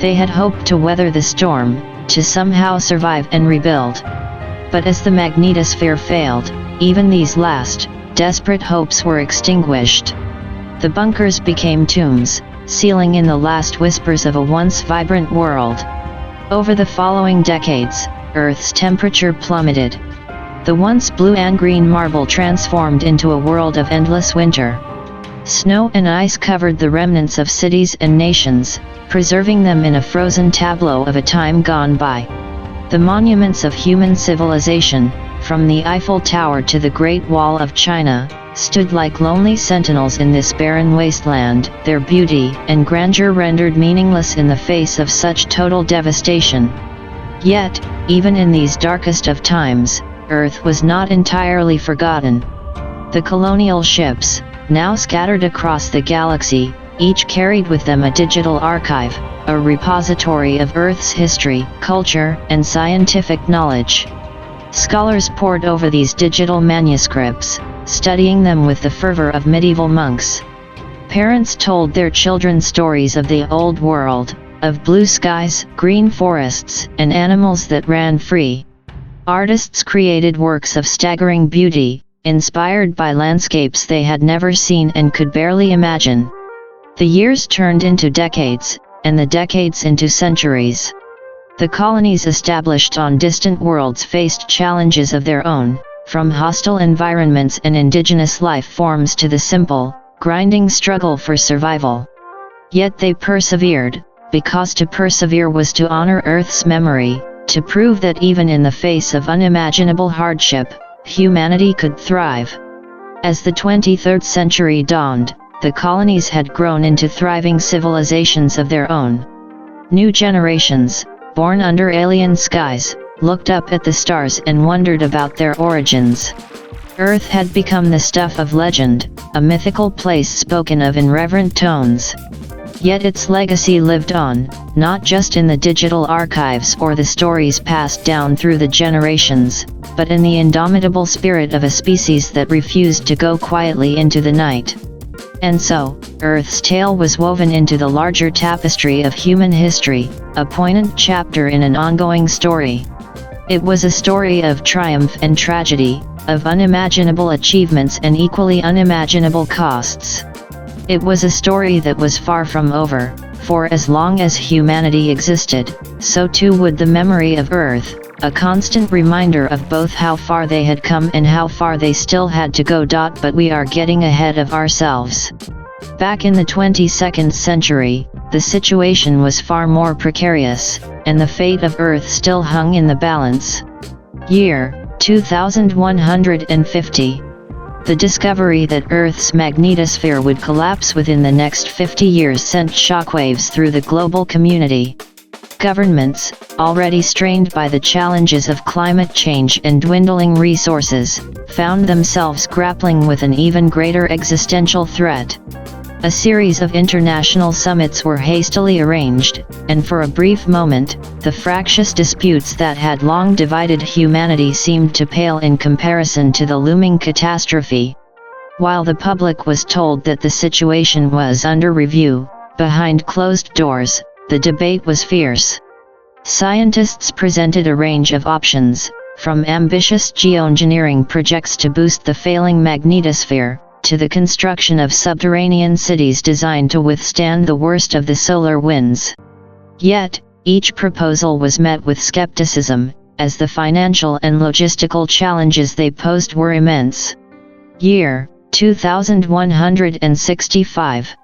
They had hoped to weather the storm, to somehow survive and rebuild. But as the magnetosphere failed, even these last, desperate hopes were extinguished. The bunkers became tombs, sealing in the last whispers of a once vibrant world. Over the following decades, Earth's temperature plummeted. The once blue and green marble transformed into a world of endless winter. Snow and ice covered the remnants of cities and nations, preserving them in a frozen tableau of a time gone by. The monuments of human civilization, from the Eiffel Tower to the Great Wall of China, stood like lonely sentinels in this barren wasteland, their beauty and grandeur rendered meaningless in the face of such total devastation. Yet, even in these darkest of times, Earth was not entirely forgotten. The colonial ships, now scattered across the galaxy, each carried with them a digital archive, a repository of Earth's history, culture, and scientific knowledge. Scholars pored over these digital manuscripts, studying them with the fervor of medieval monks. Parents told their children stories of the old world, of blue skies, green forests, and animals that ran free. Artists created works of staggering beauty, inspired by landscapes they had never seen and could barely imagine. The years turned into decades, and the decades into centuries. The colonies established on distant worlds faced challenges of their own, from hostile environments and indigenous life forms to the simple, grinding struggle for survival. Yet they persevered, because to persevere was to honor Earth's memory, to prove that even in the face of unimaginable hardship, humanity could thrive. As the 23rd century dawned, the colonies had grown into thriving civilizations of their own. New generations, born under alien skies, looked up at the stars and wondered about their origins. Earth had become the stuff of legend, a mythical place spoken of in reverent tones. Yet its legacy lived on, not just in the digital archives or the stories passed down through the generations, but in the indomitable spirit of a species that refused to go quietly into the night. And so, Earth's tale was woven into the larger tapestry of human history, a poignant chapter in an ongoing story. It was a story of triumph and tragedy, of unimaginable achievements and equally unimaginable costs. It was a story that was far from over, for as long as humanity existed, so too would the memory of Earth, a constant reminder of both how far they had come and how far they still had to go. But we are getting ahead of ourselves. Back in the 22nd century, the situation was far more precarious, and the fate of Earth still hung in the balance. Year 2150. The discovery that Earth's magnetosphere would collapse within the next 50 years sent shockwaves through the global community. Governments, already strained by the challenges of climate change and dwindling resources, found themselves grappling with an even greater existential threat. A series of international summits were hastily arranged, and for a brief moment, the fractious disputes that had long divided humanity seemed to pale in comparison to the looming catastrophe. While the public was told that the situation was under review, behind closed doors, the debate was fierce. Scientists presented a range of options, from ambitious geoengineering projects to boost the failing magnetosphere, to the construction of subterranean cities designed to withstand the worst of the solar winds. Yet, each proposal was met with skepticism, as the financial and logistical challenges they posed were immense. Year 2165.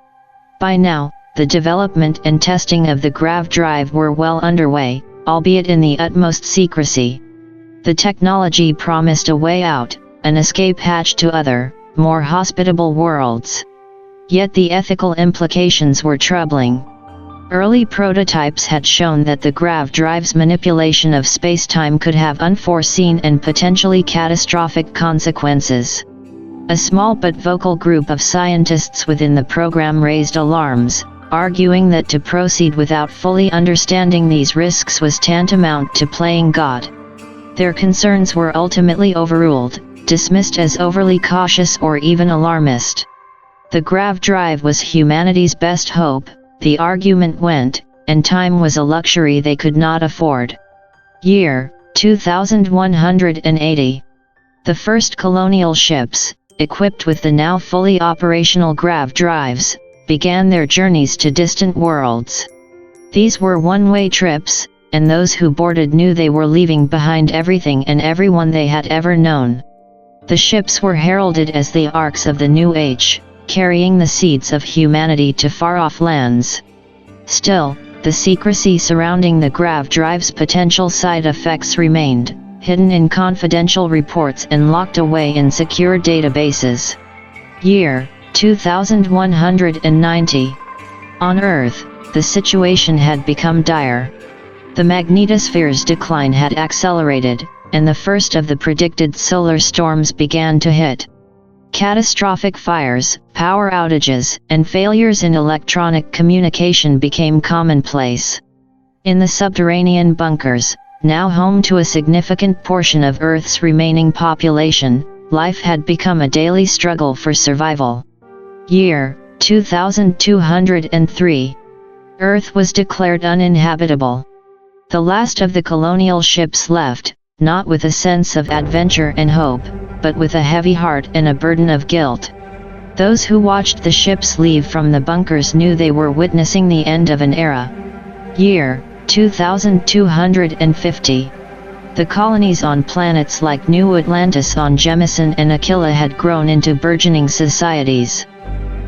By now, the development and testing of the grav drive were well underway, albeit in the utmost secrecy. The technology promised a way out, an escape hatch to other, more hospitable worlds. Yet the ethical implications were troubling. Early prototypes had shown that the grav drive's manipulation of spacetime could have unforeseen and potentially catastrophic consequences. A small but vocal group of scientists within the program raised alarms, arguing that to proceed without fully understanding these risks was tantamount to playing God. Their concerns were ultimately overruled, dismissed as overly cautious or even alarmist. The grav drive was humanity's best hope, the argument went, and time was a luxury they could not afford. Year 2180. The first colonial ships, equipped with the now fully operational grav drives, began their journeys to distant worlds. These were one-way trips, and those who boarded knew they were leaving behind everything and everyone they had ever known. The ships were heralded as the arks of the New Age, carrying the seeds of humanity to far-off lands. Still, the secrecy surrounding the grav drive's potential side effects remained, hidden in confidential reports and locked away in secure databases. Year 2190. On Earth, the situation had become dire. The magnetosphere's decline had accelerated, and the first of the predicted solar storms began to hit. Catastrophic fires, power outages, and failures in electronic communication became commonplace. In the subterranean bunkers, now home to a significant portion of Earth's remaining population, life had become a daily struggle for survival. Year 2203. Earth was declared uninhabitable. The last of the colonial ships left, not with a sense of adventure and hope, but with a heavy heart and a burden of guilt. Those who watched the ships leave from the bunkers knew they were witnessing the end of an era. Year 2250. The colonies on planets like New Atlantis on Jemison and Aquila had grown into burgeoning societies.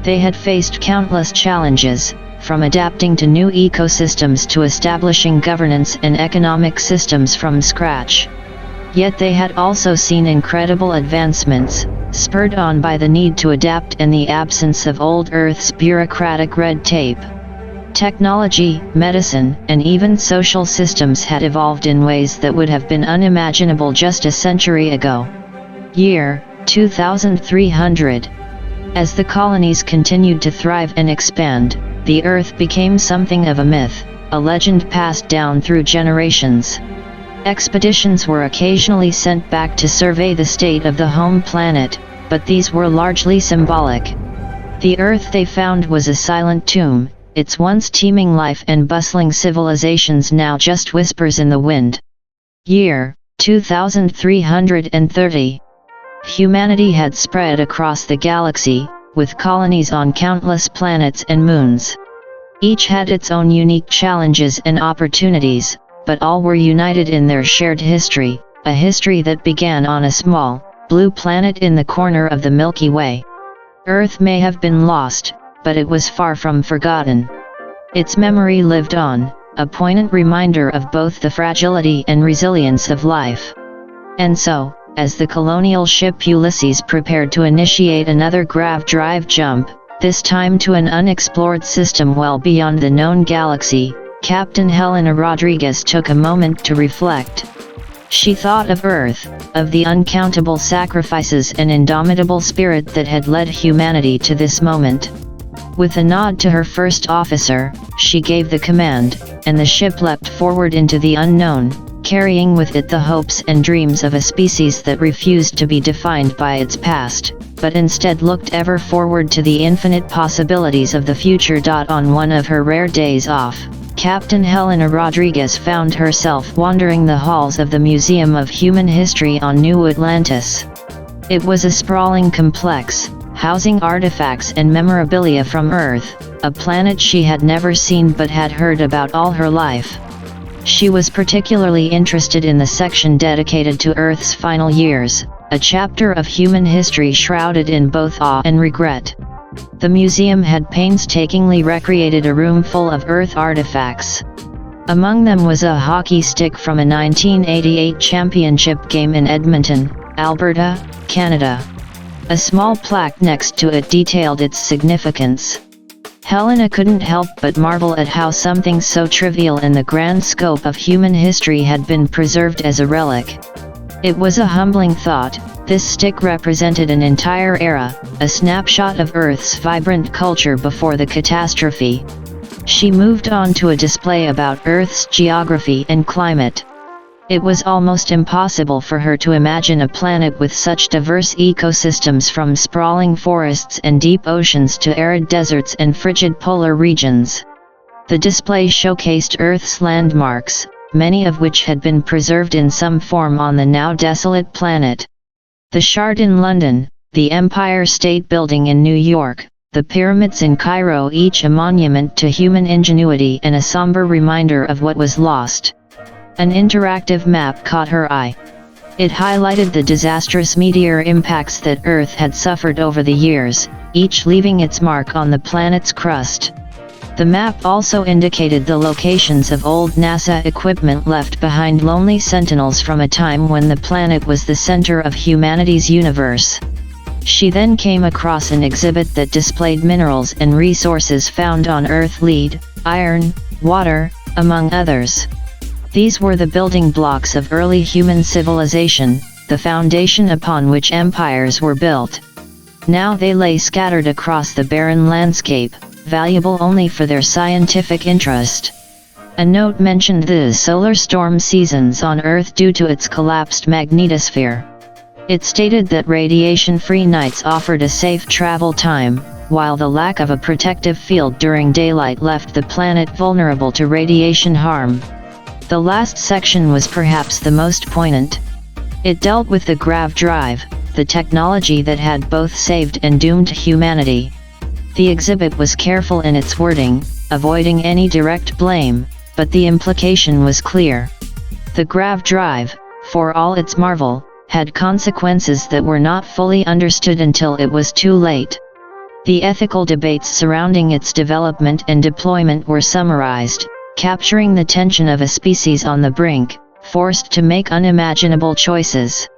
They had faced countless challenges, from adapting to new ecosystems to establishing governance and economic systems from scratch. Yet they had also seen incredible advancements, spurred on by the need to adapt and the absence of old Earth's bureaucratic red tape. Technology, medicine, and even social systems had evolved in ways that would have been unimaginable just a century ago. Year 2300. As the colonies continued to thrive and expand, the Earth became something of a myth, a legend passed down through generations. Expeditions were occasionally sent back to survey the state of the home planet, but these were largely symbolic. The Earth they found was a silent tomb, its once teeming life and bustling civilizations now just whispers in the wind. Year 2330. Humanity had spread across the galaxy, with colonies on countless planets and moons. Each had its own unique challenges and opportunities, but all were united in their shared history, a history that began on a small, blue planet in the corner of the Milky Way. Earth may have been lost, but it was far from forgotten. Its memory lived on, a poignant reminder of both the fragility and resilience of life. And so, as the colonial ship Ulysses prepared to initiate another grav-drive jump, this time to an unexplored system well beyond the known galaxy, Captain Helena Rodriguez took a moment to reflect. She thought of Earth, of the uncountable sacrifices and indomitable spirit that had led humanity to this moment. With a nod to her first officer, she gave the command, and the ship leapt forward into the unknown, carrying with it the hopes and dreams of a species that refused to be defined by its past, but instead looked ever forward to the infinite possibilities of the future. On one of her rare days off, Captain Helena Rodriguez found herself wandering the halls of the Museum of Human History on New Atlantis. It was a sprawling complex, housing artifacts and memorabilia from Earth, a planet she had never seen but had heard about all her life. She was particularly interested in the section dedicated to Earth's final years, a chapter of human history shrouded in both awe and regret. The museum had painstakingly recreated a room full of Earth artifacts. Among them was a hockey stick from a 1988 championship game in Edmonton, Alberta, Canada. A small plaque next to it detailed its significance. Helena couldn't help but marvel at how something so trivial in the grand scope of human history had been preserved as a relic. It was a humbling thought. This stick represented an entire era, a snapshot of Earth's vibrant culture before the catastrophe. She moved on to a display about Earth's geography and climate. It was almost impossible for her to imagine a planet with such diverse ecosystems, from sprawling forests and deep oceans to arid deserts and frigid polar regions. The display showcased Earth's landmarks, many of which had been preserved in some form on the now desolate planet. The Shard in London, the Empire State Building in New York, the pyramids in Cairo, each a monument to human ingenuity and a somber reminder of what was lost. An interactive map caught her eye. It highlighted the disastrous meteor impacts that Earth had suffered over the years, each leaving its mark on the planet's crust. The map also indicated the locations of old NASA equipment left behind, lonely sentinels from a time when the planet was the center of humanity's universe. She then came across an exhibit that displayed minerals and resources found on Earth: lead, iron, water, among others. These were the building blocks of early human civilization, the foundation upon which empires were built. Now they lay scattered across the barren landscape, valuable only for their scientific interest. A note mentioned the solar storm seasons on Earth due to its collapsed magnetosphere. It stated that radiation-free nights offered a safe travel time, while the lack of a protective field during daylight left the planet vulnerable to radiation harm. The last section was perhaps the most poignant. It dealt with the grav drive, the technology that had both saved and doomed humanity. The exhibit was careful in its wording, avoiding any direct blame, but the implication was clear. The grav drive, for all its marvel, had consequences that were not fully understood until it was too late. The ethical debates surrounding its development and deployment were summarized, capturing the tension of a species on the brink, forced to make unimaginable choices.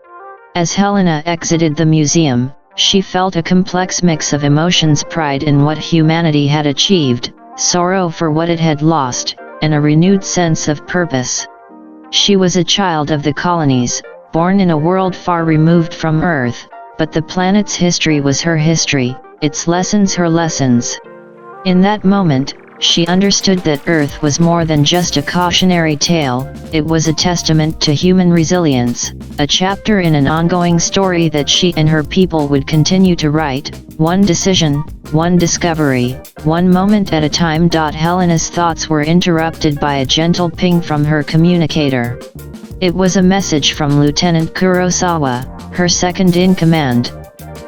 As Helena exited the museum, she felt a complex mix of emotions: pride in what humanity had achieved, sorrow for what it had lost, and a renewed sense of purpose. She was a child of the colonies, born in a world far removed from Earth, but the planet's history was her history, its lessons her lessons. In that moment, she understood that Earth was more than just a cautionary tale, it was a testament to human resilience, a chapter in an ongoing story that she and her people would continue to write, one decision, one discovery, one moment at a time. Helena's thoughts were interrupted by a gentle ping from her communicator. It was a message from Lieutenant Kurosawa, her second in command.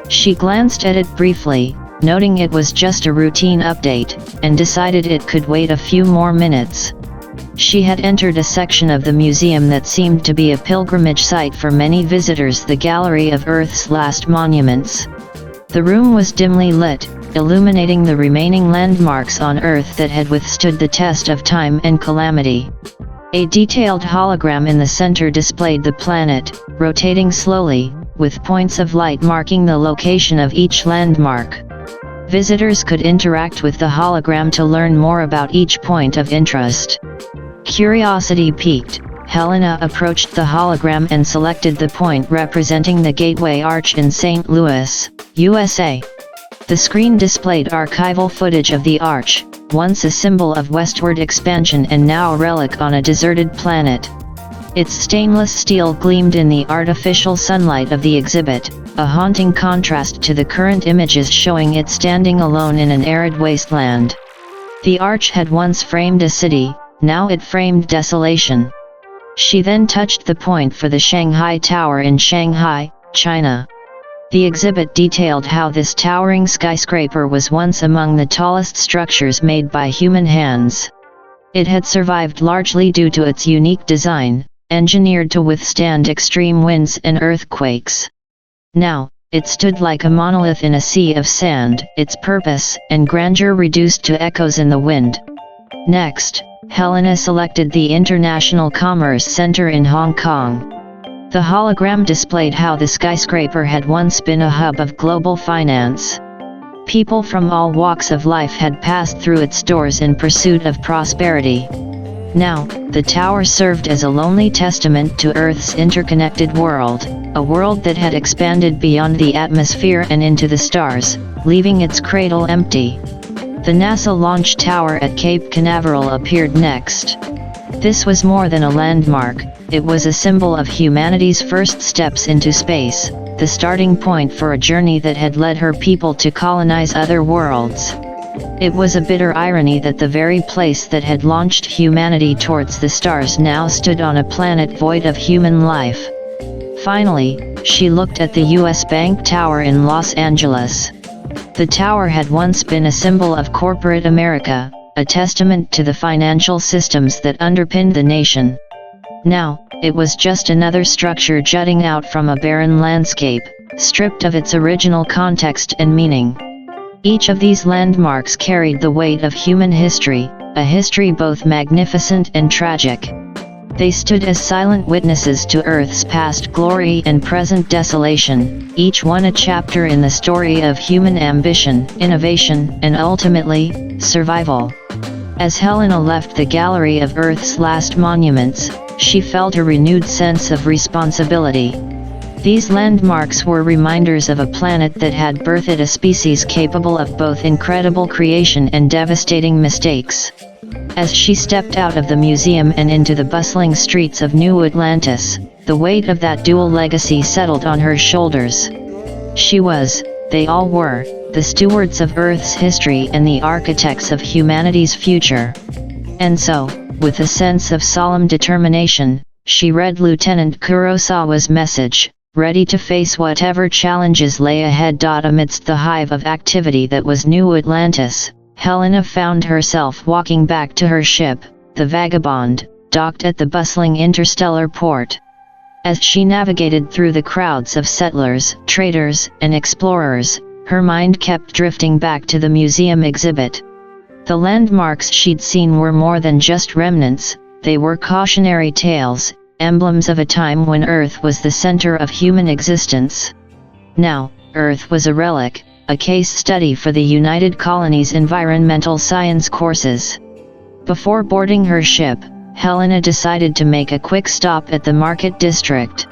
She glanced at it briefly, noting it was just a routine update, and decided it could wait a few more minutes. She had entered a section of the museum that seemed to be a pilgrimage site for many visitors, the Gallery of Earth's Last Monuments. The room was dimly lit, illuminating the remaining landmarks on Earth that had withstood the test of time and calamity. A detailed hologram in the center displayed the planet, rotating slowly, with points of light marking the location of each landmark. Visitors could interact with the hologram to learn more about each point of interest. Curiosity piqued, Helena approached the hologram and selected the point representing the Gateway Arch in St. Louis, USA. The screen displayed archival footage of the arch, once a symbol of westward expansion and now a relic on a deserted planet. Its stainless steel gleamed in the artificial sunlight of the exhibit, a haunting contrast to the current images showing it standing alone in an arid wasteland. The arch had once framed a city, now it framed desolation. She then touched the point for the Shanghai Tower in Shanghai, China. The exhibit detailed how this towering skyscraper was once among the tallest structures made by human hands. It had survived largely due to its unique design, engineered to withstand extreme winds and earthquakes. Now, it stood like a monolith in a sea of sand, its purpose and grandeur reduced to echoes in the wind. Next, Helena selected the International Commerce Center in Hong Kong. The hologram displayed how the skyscraper had once been a hub of global finance. People from all walks of life had passed through its doors in pursuit of prosperity. Now, the tower served as a lonely testament to Earth's interconnected world, a world that had expanded beyond the atmosphere and into the stars, leaving its cradle empty. The NASA launch tower at Cape Canaveral appeared next. This was more than a landmark, it was a symbol of humanity's first steps into space, the starting point for a journey that had led her people to colonize other worlds. It was a bitter irony that the very place that had launched humanity towards the stars now stood on a planet void of human life. Finally, she looked at the U.S. Bank Tower in Los Angeles. The tower had once been a symbol of corporate America, a testament to the financial systems that underpinned the nation. Now, it was just another structure jutting out from a barren landscape, stripped of its original context and meaning. Each of these landmarks carried the weight of human history, a history both magnificent and tragic. They stood as silent witnesses to Earth's past glory and present desolation, each one a chapter in the story of human ambition, innovation, and ultimately, survival. As Helena left the Gallery of Earth's Last Monuments, she felt a renewed sense of responsibility. These landmarks were reminders of a planet that had birthed a species capable of both incredible creation and devastating mistakes. As she stepped out of the museum and into the bustling streets of New Atlantis, the weight of that dual legacy settled on her shoulders. She was, they all were, the stewards of Earth's history and the architects of humanity's future. And so, With a sense of solemn determination, she read Lieutenant Kurosawa's message, ready to face whatever challenges lay ahead. Amidst the hive of activity that was New Atlantis, Helena found herself walking back to her ship, the Vagabond, docked at the bustling interstellar port. As she navigated through the crowds of settlers, traders, and explorers, her mind kept drifting back to the museum exhibit. The landmarks she'd seen were more than just remnants, they were cautionary tales, emblems of a time when Earth was the center of human existence. Now, Earth was a relic, a case study for the United Colonies' environmental science courses. Before boarding her ship, Helena decided to make a quick stop at the market district.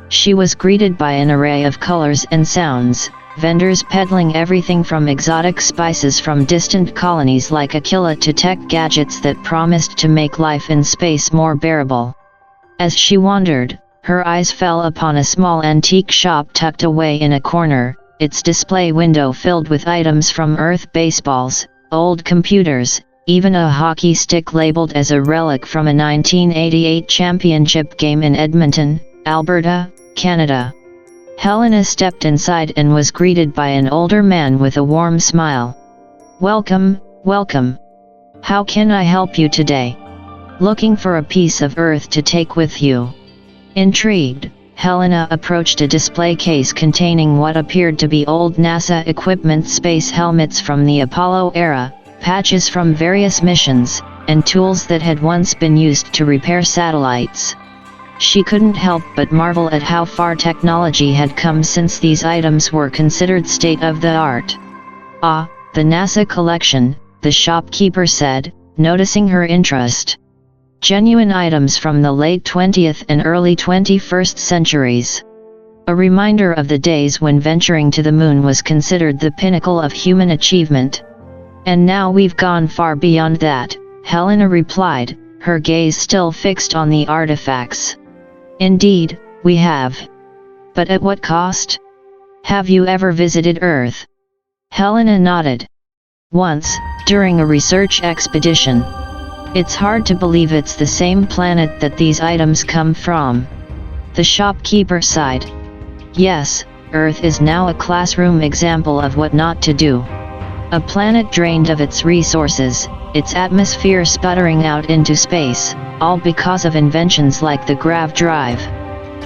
She was greeted by an array of colors and sounds, vendors peddling everything from exotic spices from distant colonies like Aquila to tech gadgets that promised to make life in space more bearable. As she wandered, her eyes fell upon a small antique shop tucked away in a corner, its display window filled with items from Earth: baseballs, old computers, even a hockey stick labeled as a relic from a 1988 championship game in Edmonton, Alberta, Canada. Helena stepped inside and was greeted by an older man with a warm smile. "Welcome, welcome. How can I help you today? Looking for a piece of Earth to take with you?" Intrigued, Helena approached a display case containing what appeared to be old NASA equipment: space helmets from the Apollo era, patches from various missions, and tools that had once been used to repair satellites. She couldn't help but marvel at how far technology had come since these items were considered state-of-the-art. "Ah, the NASA collection," the shopkeeper said, noticing her interest. "Genuine items from the late 20th and early 21st centuries. A reminder of the days when venturing to the moon was considered the pinnacle of human achievement. And now we've gone far beyond that," Helena replied, her gaze still fixed on the artifacts. "Indeed, we have. But at what cost? Have you ever visited Earth?" Helena nodded. "Once, during a research expedition. It's hard to believe it's the same planet that these items come from." The shopkeeper sighed. "Yes, Earth is now a classroom example of what not to do. A planet drained of its resources, its atmosphere sputtering out into space, all because of inventions like the grav drive.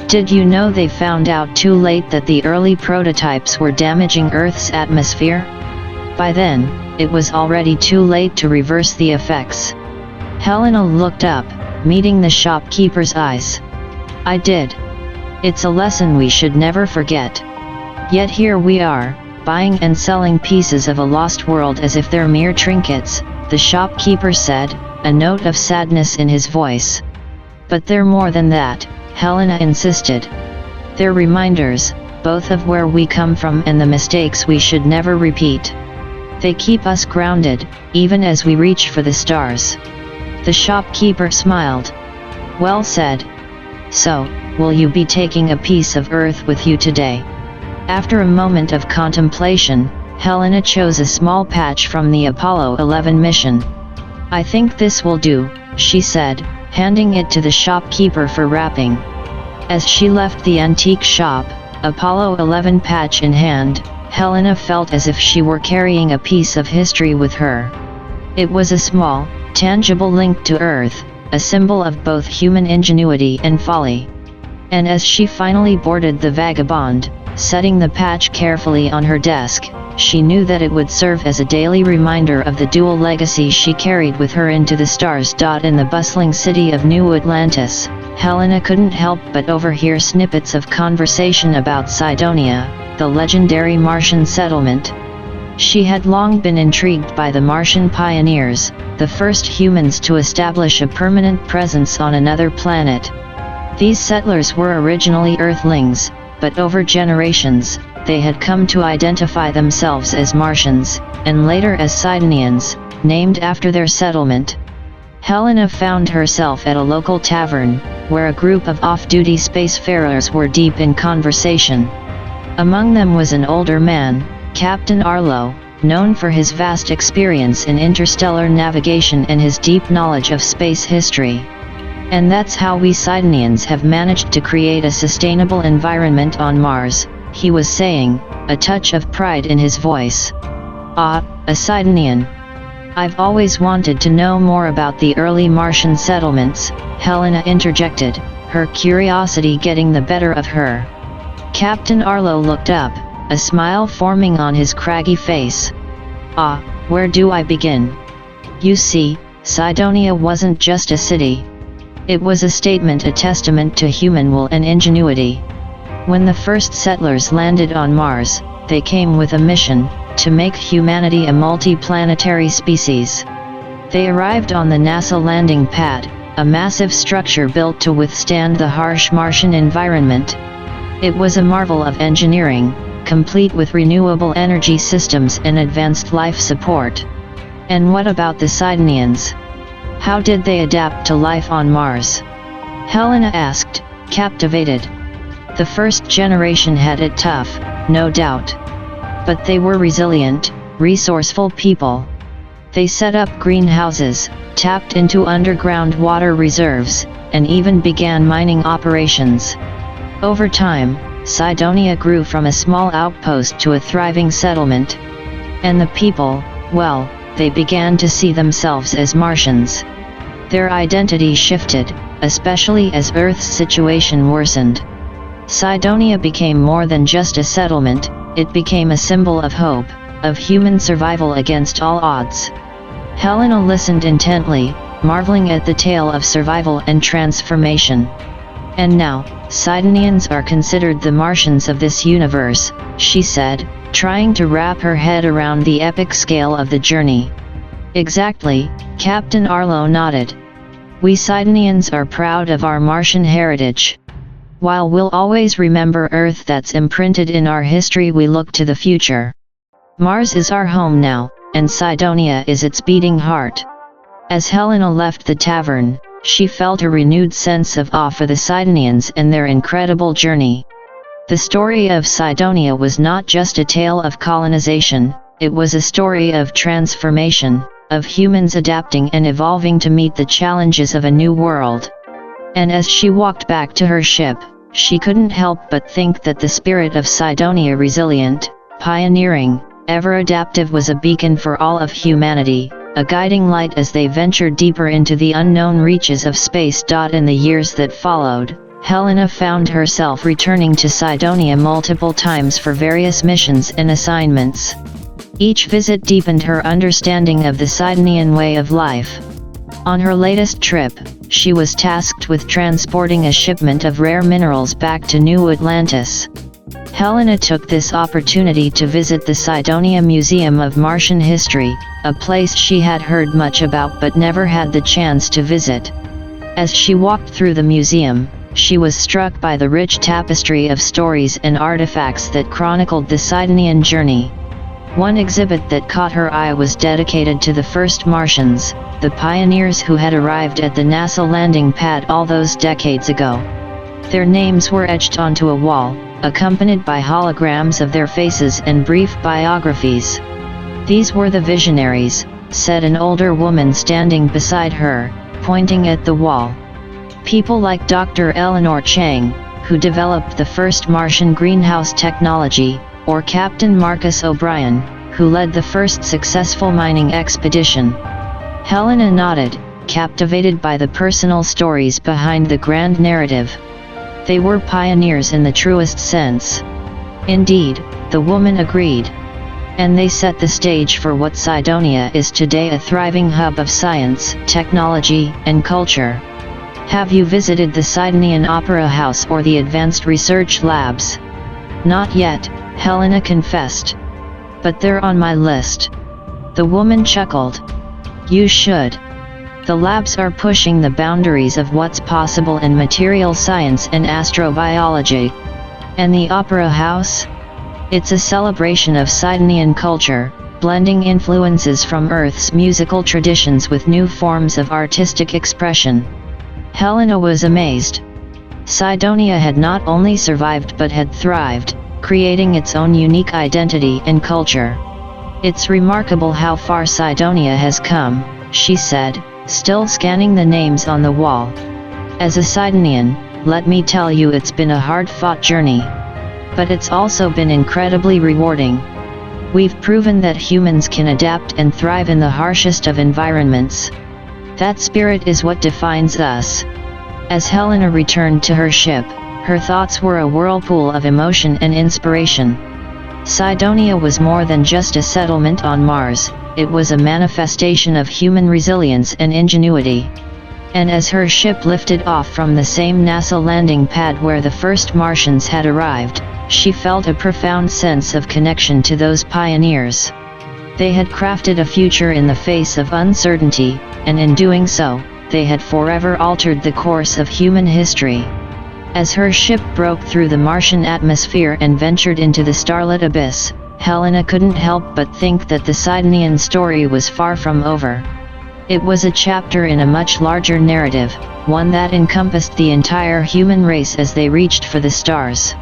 Did you know they found out too late that the early prototypes were damaging Earth's atmosphere? By then, it was already too late to reverse the effects." Helena looked up, meeting the shopkeeper's eyes. "I did. It's a lesson we should never forget. Yet here we are, buying and selling pieces of a lost world as if they're mere trinkets," the shopkeeper said, a note of sadness in his voice. "But they're more than that," Helena insisted. "They're reminders, both of where we come from and the mistakes we should never repeat. They keep us grounded, even as we reach for the stars." The shopkeeper smiled. "Well said. So, will you be taking a piece of Earth with you today?" After a moment of contemplation, Helena chose a small patch from the Apollo 11 mission. "I think this will do," she said, handing it to the shopkeeper for wrapping. As she left the antique shop, Apollo 11 patch in hand, Helena felt as if she were carrying a piece of history with her. It was a small, tangible link to Earth, a symbol of both human ingenuity and folly. And as she finally boarded the Vagabond, setting the patch carefully on her desk, she knew that it would serve as a daily reminder of the dual legacy she carried with her into the stars. In the bustling city of New Atlantis, Helena couldn't help but overhear snippets of conversation about Cydonia, the legendary Martian settlement. She had long been intrigued by the Martian pioneers, the first humans to establish a permanent presence on another planet. These settlers were originally Earthlings, but over generations, they had come to identify themselves as Martians, and later as Cydonians, named after their settlement. Helena found herself at a local tavern, where a group of off-duty spacefarers were deep in conversation. Among them was an older man, Captain Arlo, known for his vast experience in interstellar navigation and his deep knowledge of space history. "And that's how we Sidonians have managed to create a sustainable environment on Mars," he was saying, a touch of pride in his voice. "Ah, a Sidonian. I've always wanted to know more about the early Martian settlements," Helena interjected, her curiosity getting the better of her. Captain Arlo looked up, a smile forming on his craggy face. "Ah, where do I begin? You see, Cydonia wasn't just a city. It was a statement, a testament to human will and ingenuity. When the first settlers landed on Mars, they came with a mission, to make humanity a multi-planetary species. They arrived on the NASA landing pad, a massive structure built to withstand the harsh Martian environment. It was a marvel of engineering, complete with renewable energy systems and advanced life support. And what about the Sidonians? How did they adapt to life on Mars?" Helena asked, captivated. "The first generation had it tough, no doubt. But they were resilient, resourceful people. They set up greenhouses, tapped into underground water reserves, and even began mining operations. Over time, Cydonia grew from a small outpost to a thriving settlement. And the people, well, they began to see themselves as Martians. Their identity shifted, especially as Earth's situation worsened. Cydonia became more than just a settlement, it became a symbol of hope, of human survival against all odds." Helena listened intently, marveling at the tale of survival and transformation. "And now, Sidonians are considered the Martians of this universe," she said, trying to wrap her head around the epic scale of the journey. "Exactly," Captain Arlo nodded. "We Sidonians are proud of our Martian heritage. While we'll always remember Earth that's imprinted in our history, we look to the future. Mars is our home now, and Cydonia is its beating heart." As Helena left the tavern, she felt a renewed sense of awe for the Sidonians and their incredible journey. The story of Cydonia was not just a tale of colonization, it was a story of transformation, of humans adapting and evolving to meet the challenges of a new world. And as she walked back to her ship, she couldn't help but think that the spirit of Cydonia, resilient, pioneering, ever adaptive, was a beacon for all of humanity, a guiding light as they ventured deeper into the unknown reaches of space. In the years that followed, Helena found herself returning to Cydonia multiple times for various missions and assignments. Each visit deepened her understanding of the Sidonian way of life. On her latest trip, she was tasked with transporting a shipment of rare minerals back to New Atlantis. Helena took this opportunity to visit the Cydonia Museum of Martian History, a place she had heard much about but never had the chance to visit. As she walked through the museum, she was struck by the rich tapestry of stories and artifacts that chronicled the Sidonian journey. One exhibit that caught her eye was dedicated to the first Martians, the pioneers who had arrived at the NASA landing pad all those decades ago. Their names were etched onto a wall, accompanied by holograms of their faces and brief biographies. "These were the visionaries," said an older woman standing beside her, pointing at the wall. "People like Dr. Eleanor Chang, who developed the first Martian greenhouse technology, or Captain Marcus O'Brien, who led the first successful mining expedition." Helena nodded, captivated by the personal stories behind the grand narrative. They were pioneers in the truest sense. Indeed, the woman agreed. And they set the stage for what Cydonia is today, a thriving hub of science, technology, and culture. "Have you visited the Sidonian Opera House or the Advanced Research Labs?" "Not yet," Helena confessed. "But they're on my list." The woman chuckled. "You should. The labs are pushing the boundaries of what's possible in material science and astrobiology. And the Opera House? It's a celebration of Sidonian culture, blending influences from Earth's musical traditions with new forms of artistic expression." Helena was amazed. Cydonia had not only survived but had thrived, creating its own unique identity and culture. "It's remarkable how far Cydonia has come," she said, still scanning the names on the wall. "As a Cydonian, let me tell you, it's been a hard-fought journey. But it's also been incredibly rewarding. We've proven that humans can adapt and thrive in the harshest of environments. That spirit is what defines us." As Helena returned to her ship, her thoughts were a whirlpool of emotion and inspiration. Cydonia was more than just a settlement on Mars, it was a manifestation of human resilience and ingenuity. And as her ship lifted off from the same NASA landing pad where the first Martians had arrived, she felt a profound sense of connection to those pioneers. They had crafted a future in the face of uncertainty, and in doing so, they had forever altered the course of human history. As her ship broke through the Martian atmosphere and ventured into the starlit abyss, Helena couldn't help but think that the Cydonian story was far from over. It was a chapter in a much larger narrative, one that encompassed the entire human race as they reached for the stars.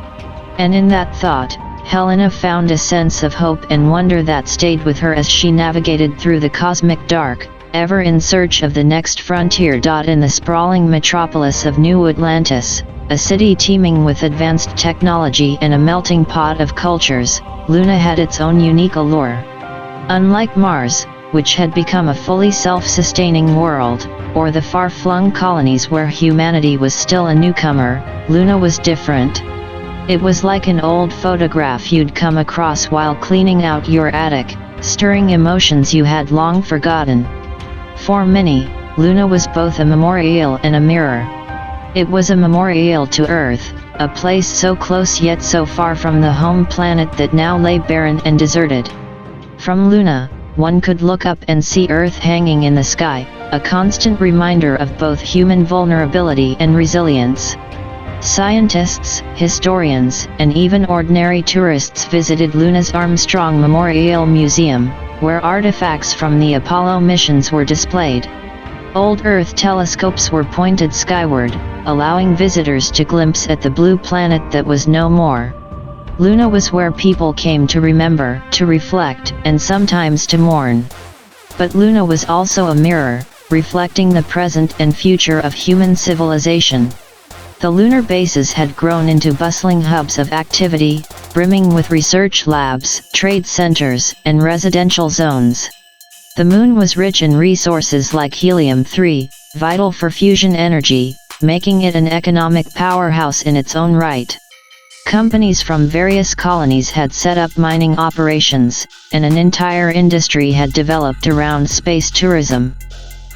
And in that thought, Helena found a sense of hope and wonder that stayed with her as she navigated through the cosmic dark, ever in search of the next frontier. In the sprawling metropolis of New Atlantis, a city teeming with advanced technology and a melting pot of cultures, Luna had its own unique allure. Unlike Mars, which had become a fully self-sustaining world, or the far-flung colonies where humanity was still a newcomer, Luna was different. It was like an old photograph you'd come across while cleaning out your attic, stirring emotions you had long forgotten. For many, Luna was both a memorial and a mirror. It was a memorial to Earth, a place so close yet so far from the home planet that now lay barren and deserted. From Luna, one could look up and see Earth hanging in the sky, a constant reminder of both human vulnerability and resilience. Scientists, historians, and even ordinary tourists visited Luna's Armstrong Memorial Museum, where artifacts from the Apollo missions were displayed. Old Earth telescopes were pointed skyward, allowing visitors to glimpse at the blue planet that was no more. Luna was where people came to remember, to reflect, and sometimes to mourn. But Luna was also a mirror, reflecting the present and future of human civilization. The lunar bases had grown into bustling hubs of activity, brimming with research labs, trade centers, and residential zones. The moon was rich in resources like helium-3, vital for fusion energy, making it an economic powerhouse in its own right. Companies from various colonies had set up mining operations, and an entire industry had developed around space tourism.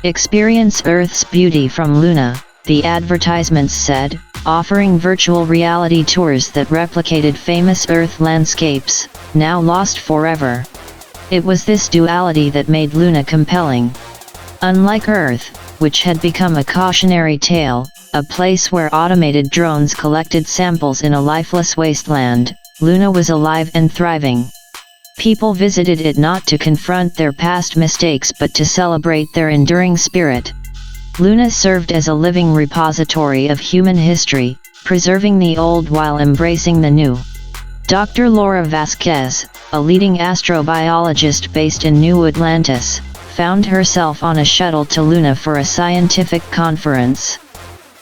"Experience Earth's beauty from Luna," the advertisements said, offering virtual reality tours that replicated famous Earth landscapes, now lost forever. It was this duality that made Luna compelling. Unlike Earth, which had become a cautionary tale, a place where automated drones collected samples in a lifeless wasteland, Luna was alive and thriving. People visited it not to confront their past mistakes but to celebrate their enduring spirit. Luna served as a living repository of human history, preserving the old while embracing the new. Dr. Laura Vasquez, a leading astrobiologist based in New Atlantis, found herself on a shuttle to Luna for a scientific conference.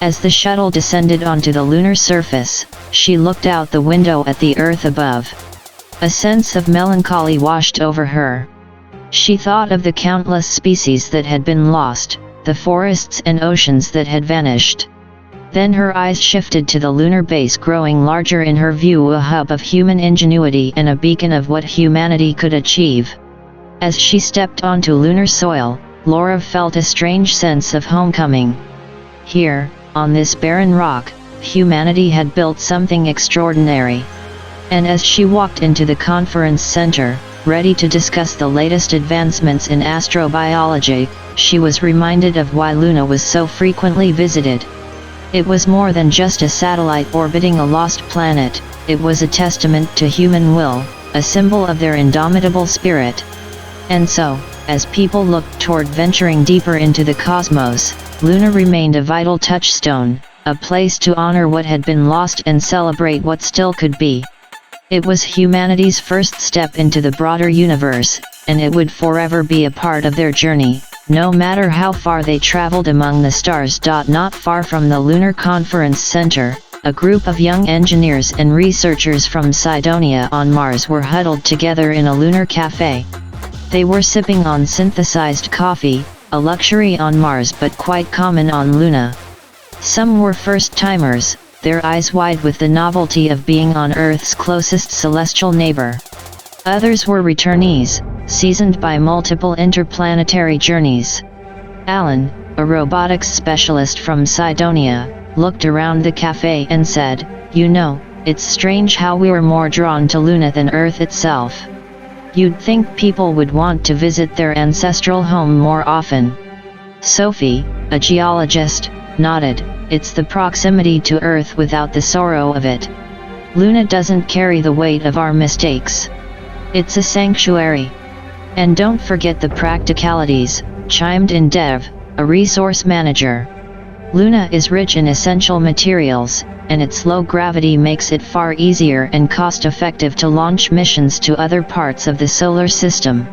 As the shuttle descended onto the lunar surface, she looked out the window at the Earth above. A sense of melancholy washed over her. She thought of the countless species that had been lost, the forests and oceans that had vanished. Then her eyes shifted to the lunar base growing larger in her view, a hub of human ingenuity and a beacon of what humanity could achieve. As she stepped onto lunar soil, Laura felt a strange sense of homecoming. Here, on this barren rock, humanity had built something extraordinary. And as she walked into the conference center, ready to discuss the latest advancements in astrobiology, she was reminded of why Luna was so frequently visited. It was more than just a satellite orbiting a lost planet, it was a testament to human will, a symbol of their indomitable spirit. And so, as people looked toward venturing deeper into the cosmos, Luna remained a vital touchstone, a place to honor what had been lost and celebrate what still could be. It was humanity's first step into the broader universe, and it would forever be a part of their journey, no matter how far they traveled among the stars. Not far from the Lunar Conference Center, a group of young engineers and researchers from Cydonia on Mars were huddled together in a lunar cafe. They were sipping on synthesized coffee, a luxury on Mars but quite common on Luna. Some were first-timers, their eyes wide with the novelty of being on Earth's closest celestial neighbor. Others were returnees, seasoned by multiple interplanetary journeys. Alan, a robotics specialist from Cydonia, looked around the cafe and said, "You know, it's strange how we were more drawn to Luna than Earth itself. You'd think people would want to visit their ancestral home more often." Sophie, a geologist, nodded. "It's the proximity to Earth without the sorrow of it. Luna doesn't carry the weight of our mistakes. It's a sanctuary." "And don't forget the practicalities," chimed in Dev, a resource manager. "Luna is rich in essential materials, and its low gravity makes it far easier and cost-effective to launch missions to other parts of the solar system.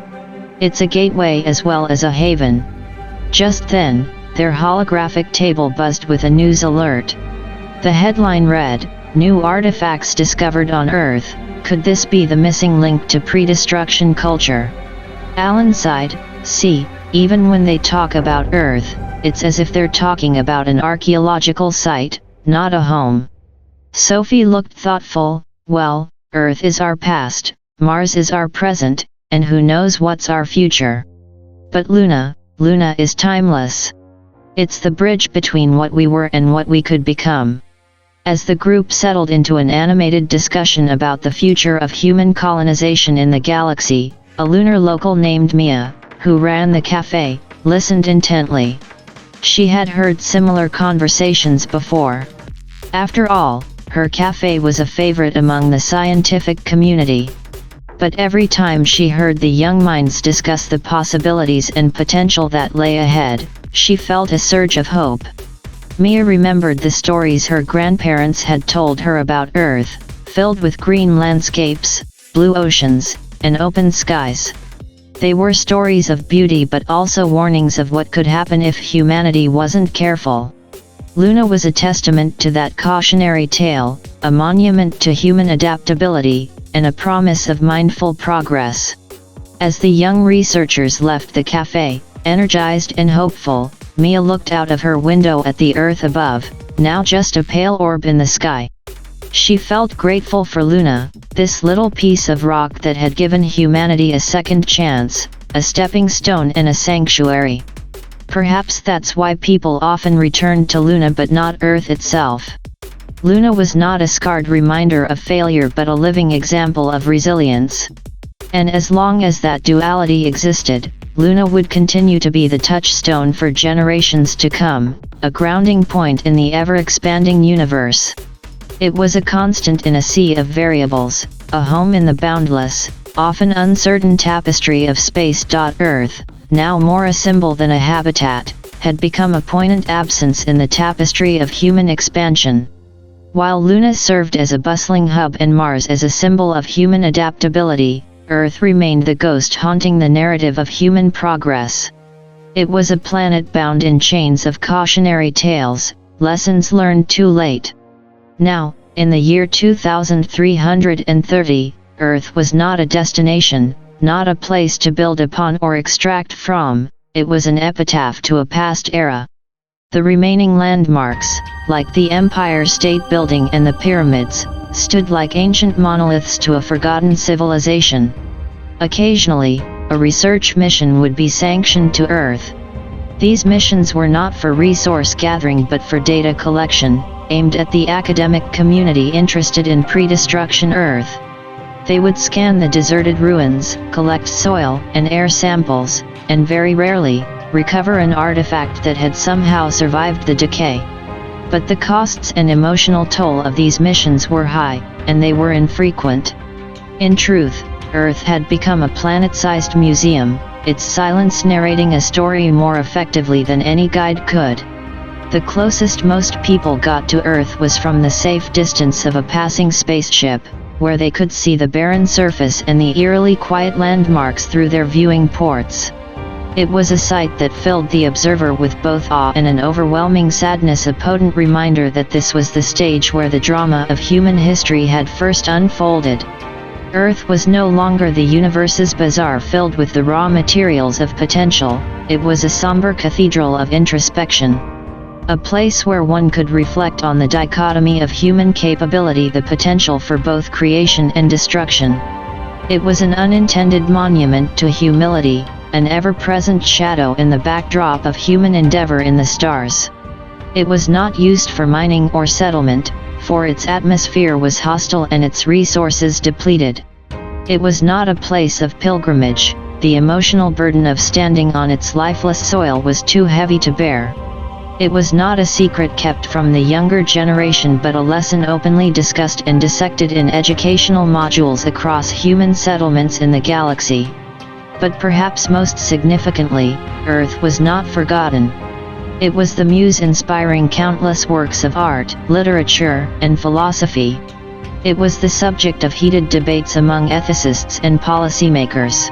It's a gateway as well as a haven." Just then, their holographic table buzzed with a news alert. The headline read, "New artifacts discovered on Earth. Could this be the missing link to pre-destruction culture?" Alan sighed. "See, even when they talk about Earth, it's as if they're talking about an archaeological site, not a home." Sophie looked thoughtful. "Well, Earth is our past, Mars is our present, and who knows what's our future. But Luna is timeless. It's the bridge between what we were and what we could become." As the group settled into an animated discussion about the future of human colonization in the galaxy, a lunar local named Mia, who ran the cafe, listened intently. She had heard similar conversations before. After all, her cafe was a favorite among the scientific community. But every time she heard the young minds discuss the possibilities and potential that lay ahead, she felt a surge of hope. Mia remembered the stories her grandparents had told her about Earth, filled with green landscapes, blue oceans, and open skies. They were stories of beauty but also warnings of what could happen if humanity wasn't careful. Luna was a testament to that cautionary tale, a monument to human adaptability, and a promise of mindful progress. As the young researchers left the cafe, energized and hopeful, Mia looked out of her window at the Earth above, now just a pale orb in the sky. She felt grateful for Luna, this little piece of rock that had given humanity a second chance, a stepping stone and a sanctuary. Perhaps that's why people often returned to Luna but not Earth itself. Luna was not a scarred reminder of failure but a living example of resilience. And as long as that duality existed, Luna would continue to be the touchstone for generations to come, a grounding point in the ever-expanding universe. It was a constant in a sea of variables, a home in the boundless, often uncertain tapestry of space. Earth, now more a symbol than a habitat, had become a poignant absence in the tapestry of human expansion. While Luna served as a bustling hub and Mars as a symbol of human adaptability, Earth remained the ghost haunting the narrative of human progress. It was a planet bound in chains of cautionary tales, lessons learned too late. Now, in the year 2330, Earth was not a destination, not a place to build upon or extract from, it was an epitaph to a past era. The remaining landmarks, like the Empire State Building and the pyramids, stood like ancient monoliths to a forgotten civilization. Occasionally, a research mission would be sanctioned to Earth. These missions were not for resource gathering but for data collection, aimed at the academic community interested in pre-destruction Earth. They would scan the deserted ruins, collect soil and air samples, and very rarely, recover an artifact that had somehow survived the decay. But the costs and emotional toll of these missions were high, and they were infrequent. In truth, Earth had become a planet-sized museum, its silence narrating a story more effectively than any guide could. The closest most people got to Earth was from the safe distance of a passing spaceship, where they could see the barren surface and the eerily quiet landmarks through their viewing ports. It was a sight that filled the observer with both awe and an overwhelming sadness, a potent reminder that this was the stage where the drama of human history had first unfolded. Earth was no longer the universe's bazaar filled with the raw materials of potential, it was a somber cathedral of introspection. A place where one could reflect on the dichotomy of human capability, the potential for both creation and destruction. It was an unintended monument to humility, an ever-present shadow in the backdrop of human endeavor in the stars. It was not used for mining or settlement, for its atmosphere was hostile and its resources depleted. It was not a place of pilgrimage, the emotional burden of standing on its lifeless soil was too heavy to bear. It was not a secret kept from the younger generation, but a lesson openly discussed and dissected in educational modules across human settlements in the galaxy. But perhaps most significantly, Earth was not forgotten. It was the muse inspiring countless works of art, literature, and philosophy. It was the subject of heated debates among ethicists and policymakers.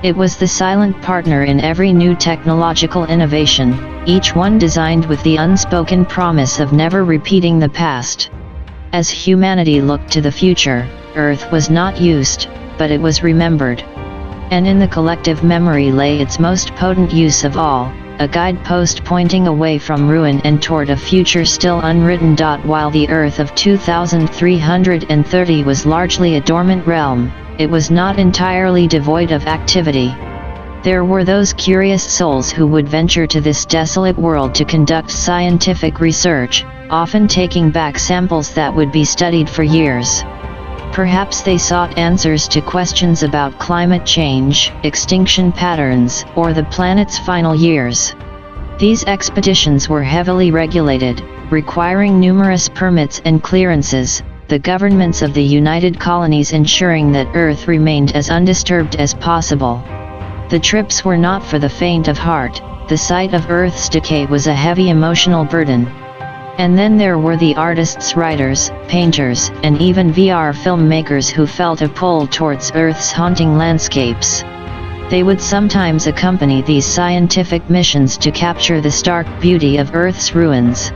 It was the silent partner in every new technological innovation, each one designed with the unspoken promise of never repeating the past. As humanity looked to the future, Earth was not used, but it was remembered. And in the collective memory lay its most potent use of all, a guidepost pointing away from ruin and toward a future still unwritten. While the Earth of 2330 was largely a dormant realm, it was not entirely devoid of activity. There were those curious souls who would venture to this desolate world to conduct scientific research, often taking back samples that would be studied for years. Perhaps they sought answers to questions about climate change, extinction patterns, or the planet's final years. These expeditions were heavily regulated, requiring numerous permits and clearances, the governments of the United Colonies ensuring that Earth remained as undisturbed as possible. The trips were not for the faint of heart, the sight of Earth's decay was a heavy emotional burden. And then there were the artists, writers, painters, and even VR filmmakers who felt a pull towards Earth's haunting landscapes. They would sometimes accompany these scientific missions to capture the stark beauty of Earth's ruins.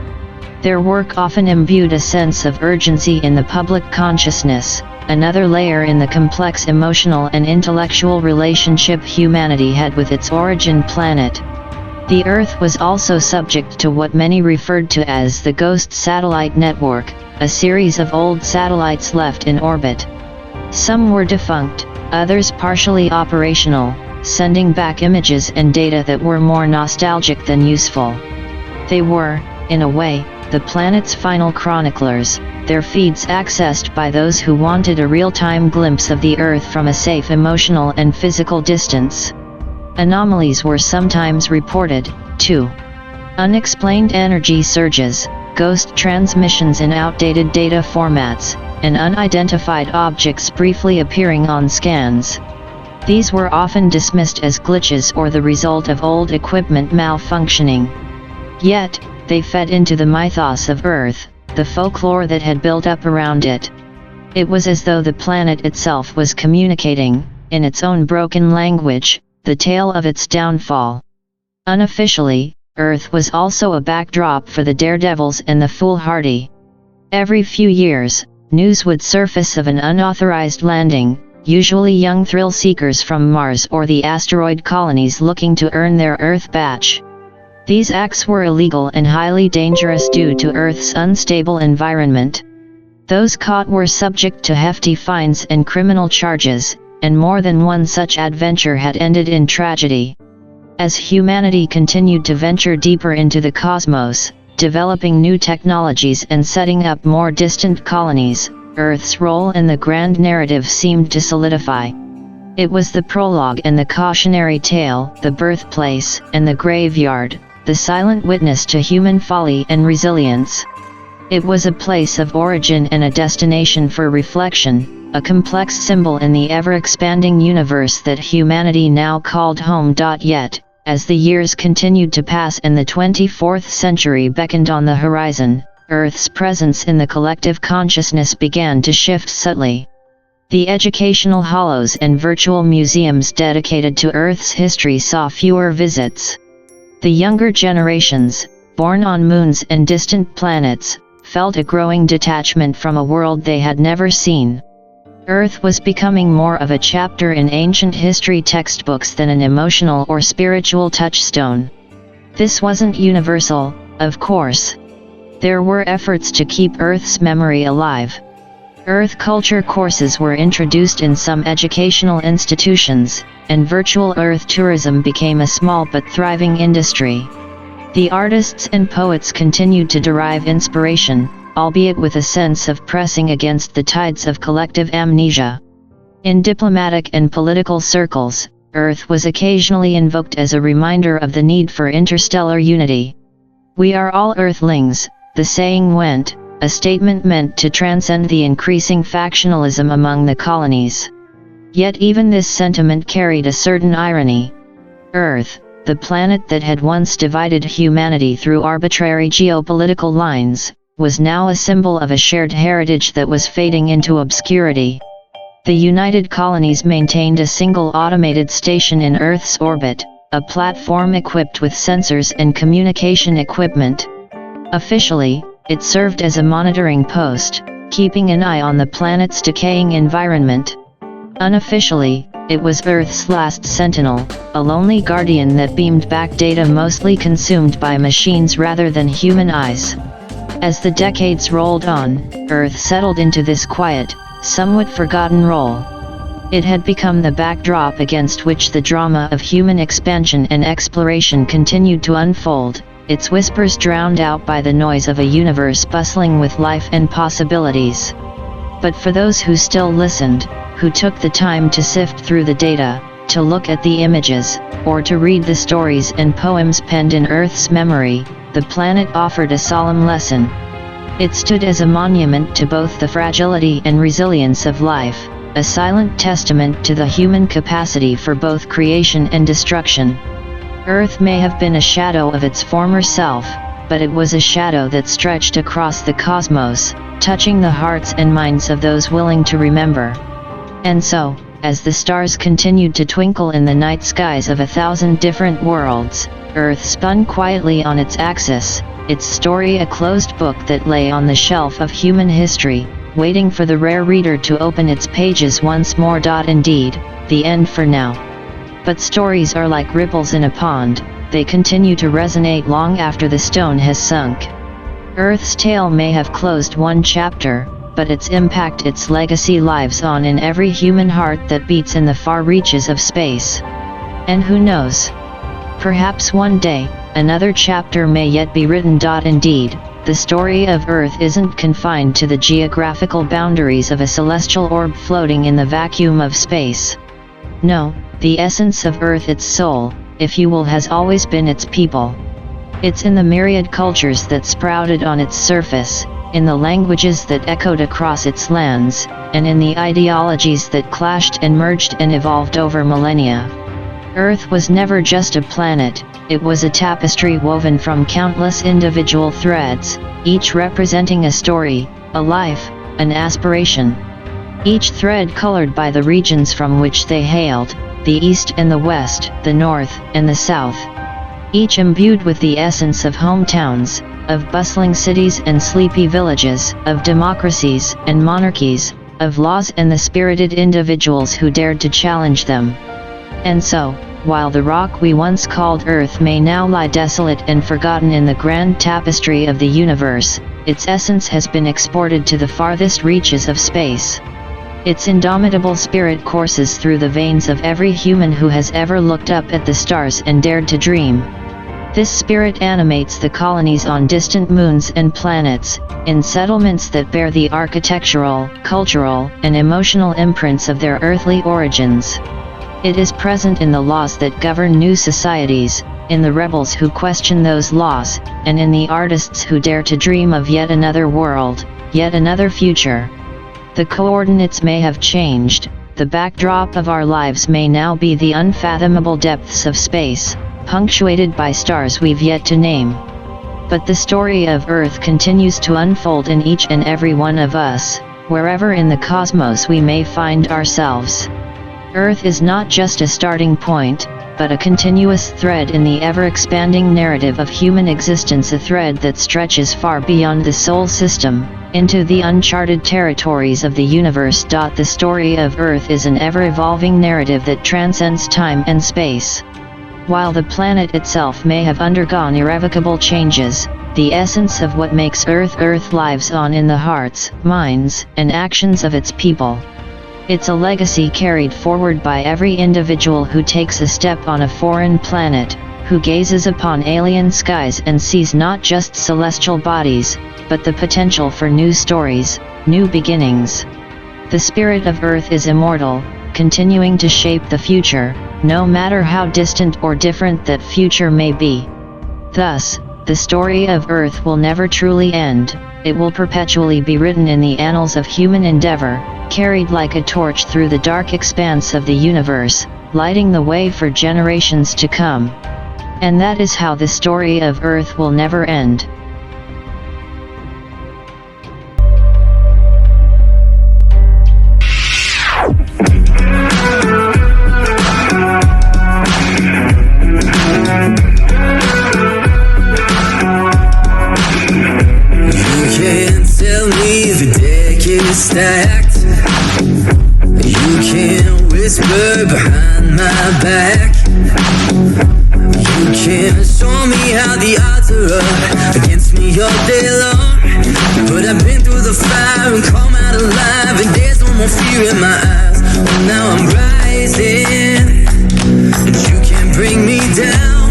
Their work often imbued a sense of urgency in the public consciousness, another layer in the complex emotional and intellectual relationship humanity had with its origin planet. The Earth was also subject to what many referred to as the Ghost Satellite Network, a series of old satellites left in orbit. Some were defunct, others partially operational, sending back images and data that were more nostalgic than useful. They were, in a way, the planet's final chroniclers, their feeds accessed by those who wanted a real-time glimpse of the Earth from a safe emotional and physical distance. Anomalies were sometimes reported, too. Unexplained energy surges, ghost transmissions in outdated data formats, and unidentified objects briefly appearing on scans. These were often dismissed as glitches or the result of old equipment malfunctioning. Yet, they fed into the mythos of Earth, the folklore that had built up around it. It was as though the planet itself was communicating, in its own broken language, the tale of its downfall. Unofficially, Earth was also a backdrop for the daredevils and the foolhardy. Every few years, news would surface of an unauthorized landing, usually young thrill-seekers from Mars or the asteroid colonies looking to earn their Earth badge. These acts were illegal and highly dangerous due to Earth's unstable environment. Those caught were subject to hefty fines and criminal charges, and more than one such adventure had ended in tragedy. As humanity continued to venture deeper into the cosmos, developing new technologies and setting up more distant colonies, Earth's role in the grand narrative seemed to solidify. It was the prologue and the cautionary tale, the birthplace and the graveyard, the silent witness to human folly and resilience. It was a place of origin and a destination for reflection, a complex symbol in the ever-expanding universe that humanity now called home. Yet, as the years continued to pass and the 24th century beckoned on the horizon, Earth's presence in the collective consciousness began to shift subtly. The educational halls and virtual museums dedicated to Earth's history saw fewer visits. The younger generations, born on moons and distant planets, felt a growing detachment from a world they had never seen. Earth was becoming more of a chapter in ancient history textbooks than an emotional or spiritual touchstone. This wasn't universal, of course. There were efforts to keep Earth's memory alive. Earth culture courses were introduced in some educational institutions, and virtual Earth tourism became a small but thriving industry. The artists and poets continued to derive inspiration, albeit with a sense of pressing against the tides of collective amnesia. In diplomatic and political circles, Earth was occasionally invoked as a reminder of the need for interstellar unity. "We are all Earthlings," the saying went, a statement meant to transcend the increasing factionalism among the colonies. Yet even this sentiment carried a certain irony. Earth, the planet that had once divided humanity through arbitrary geopolitical lines, was now a symbol of a shared heritage that was fading into obscurity. The United Colonies maintained a single automated station in Earth's orbit, a platform equipped with sensors and communication equipment. Officially, it served as a monitoring post, keeping an eye on the planet's decaying environment. Unofficially, it was Earth's last sentinel, a lonely guardian that beamed back data mostly consumed by machines rather than human eyes. As the decades rolled on, Earth settled into this quiet, somewhat forgotten role. It had become the backdrop against which the drama of human expansion and exploration continued to unfold, its whispers drowned out by the noise of a universe bustling with life and possibilities. But for those who still listened, who took the time to sift through the data, to look at the images, or to read the stories and poems penned in Earth's memory, the planet offered a solemn lesson. It stood as a monument to both the fragility and resilience of life, a silent testament to the human capacity for both creation and destruction. Earth may have been a shadow of its former self, but it was a shadow that stretched across the cosmos, touching the hearts and minds of those willing to remember. And so, as the stars continued to twinkle in the night skies of 1,000 different worlds, Earth spun quietly on its axis, its story a closed book that lay on the shelf of human history, waiting for the rare reader to open its pages once more. Indeed, the end for now. But stories are like ripples in a pond, they continue to resonate long after the stone has sunk. Earth's tale may have closed one chapter, but its impact, its legacy lives on in every human heart that beats in the far reaches of space. And who knows? Perhaps one day, another chapter may yet be written. Indeed, the story of Earth isn't confined to the geographical boundaries of a celestial orb floating in the vacuum of space. No, the essence of Earth, its soul, if you will, has always been its people. It's in the myriad cultures that sprouted on its surface, in the languages that echoed across its lands, and in the ideologies that clashed and merged and evolved over millennia. Earth was never just a planet, it was a tapestry woven from countless individual threads, each representing a story, a life, an aspiration. Each thread colored by the regions from which they hailed, the East and the West, the North and the South. Each imbued with the essence of hometowns, of bustling cities and sleepy villages, of democracies and monarchies, of laws and the spirited individuals who dared to challenge them. And so, while the rock we once called Earth may now lie desolate and forgotten in the grand tapestry of the universe, its essence has been exported to the farthest reaches of space. Its indomitable spirit courses through the veins of every human who has ever looked up at the stars and dared to dream. This spirit animates the colonies on distant moons and planets, in settlements that bear the architectural, cultural, and emotional imprints of their earthly origins. It is present in the laws that govern new societies, in the rebels who question those laws, and in the artists who dare to dream of yet another world, yet another future. The coordinates may have changed, the backdrop of our lives may now be the unfathomable depths of space, punctuated by stars we've yet to name. But the story of Earth continues to unfold in each and every one of us, wherever in the cosmos we may find ourselves. Earth is not just a starting point, but a continuous thread in the ever-expanding narrative of human existence, a thread that stretches far beyond the Sol system, into the uncharted territories of the universe. The story of Earth is an ever-evolving narrative that transcends time and space. While the planet itself may have undergone irrevocable changes, the essence of what makes Earth lives on in the hearts, minds, and actions of its people. It's a legacy carried forward by every individual who takes a step on a foreign planet, who gazes upon alien skies and sees not just celestial bodies, but the potential for new stories, new beginnings. The spirit of Earth is immortal, continuing to shape the future, no matter how distant or different that future may be. Thus, the story of Earth will never truly end, it will perpetually be written in the annals of human endeavor, carried like a torch through the dark expanse of the universe, lighting the way for generations to come. And that is how the story of Earth will never end. Stacked. You can whisper behind my back. You can show me how the odds are up against me all day long. But I've been through the fire and come out alive, and there's no more fear in my eyes. Oh, now I'm rising, and you can't bring me down.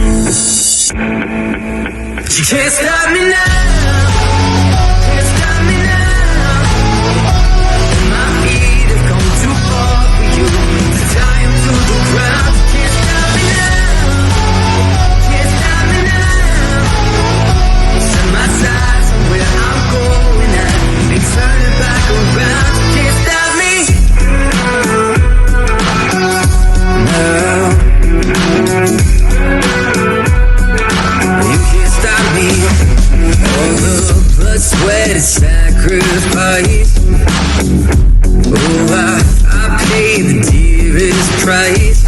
You can't stop me now. Sweat and sacrifice. Oh, I paid the dearest price.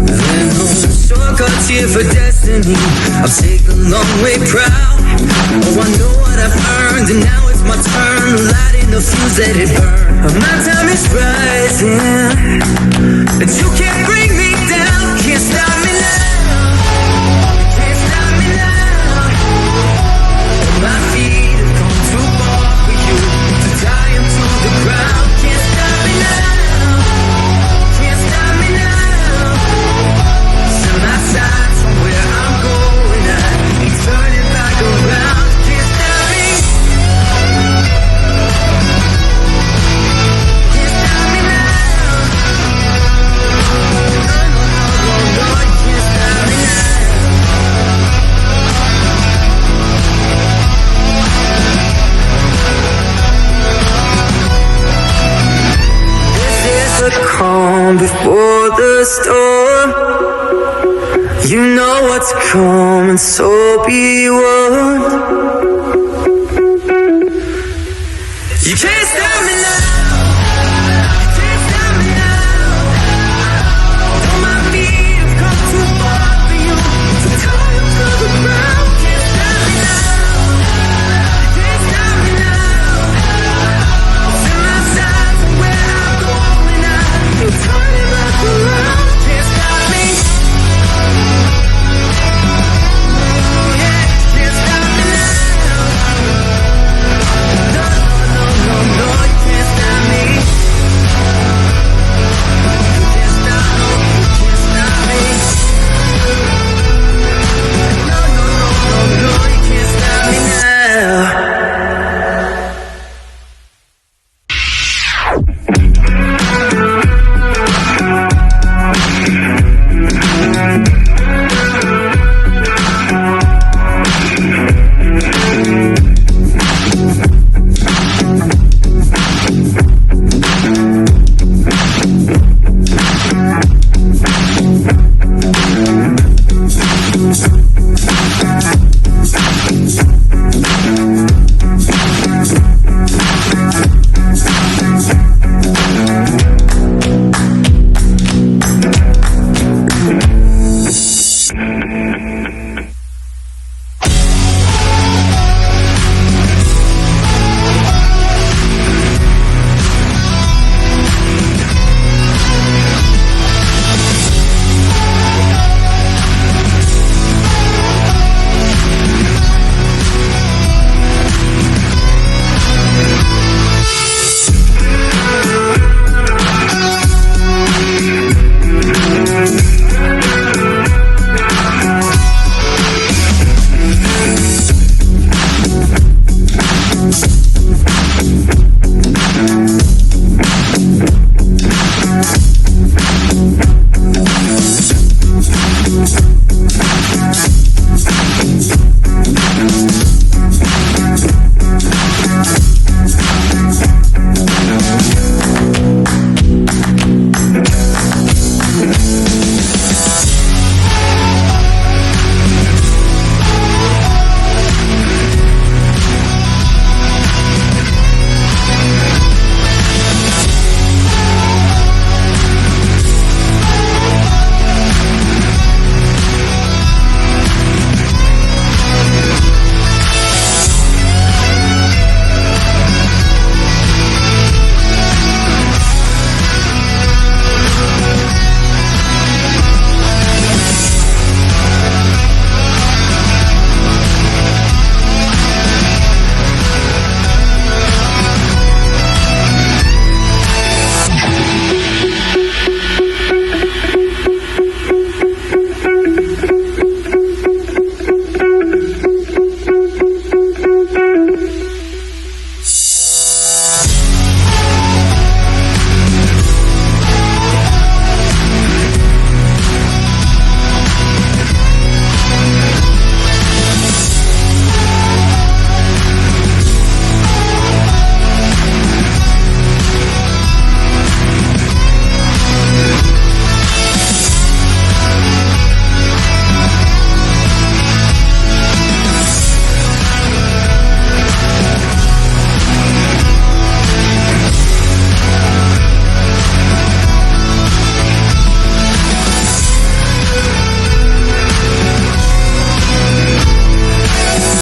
There no shortcuts here for destiny. I'll take the long way proud. Oh, I know what I've earned, and now it's my turn. Lighting the fuse, let it burn. My time is rising, and you can't bring me down. Can't stop me now. My feet have come too far for you to tie him to the ground. Can't stop me now. Can't stop me now. Set my sights on where I'm going. I ain't turning back around. Can't stop me. Can't stop me now. No, can't stop me now. The calm before the storm. You know what's coming, so be warned. You can't stop.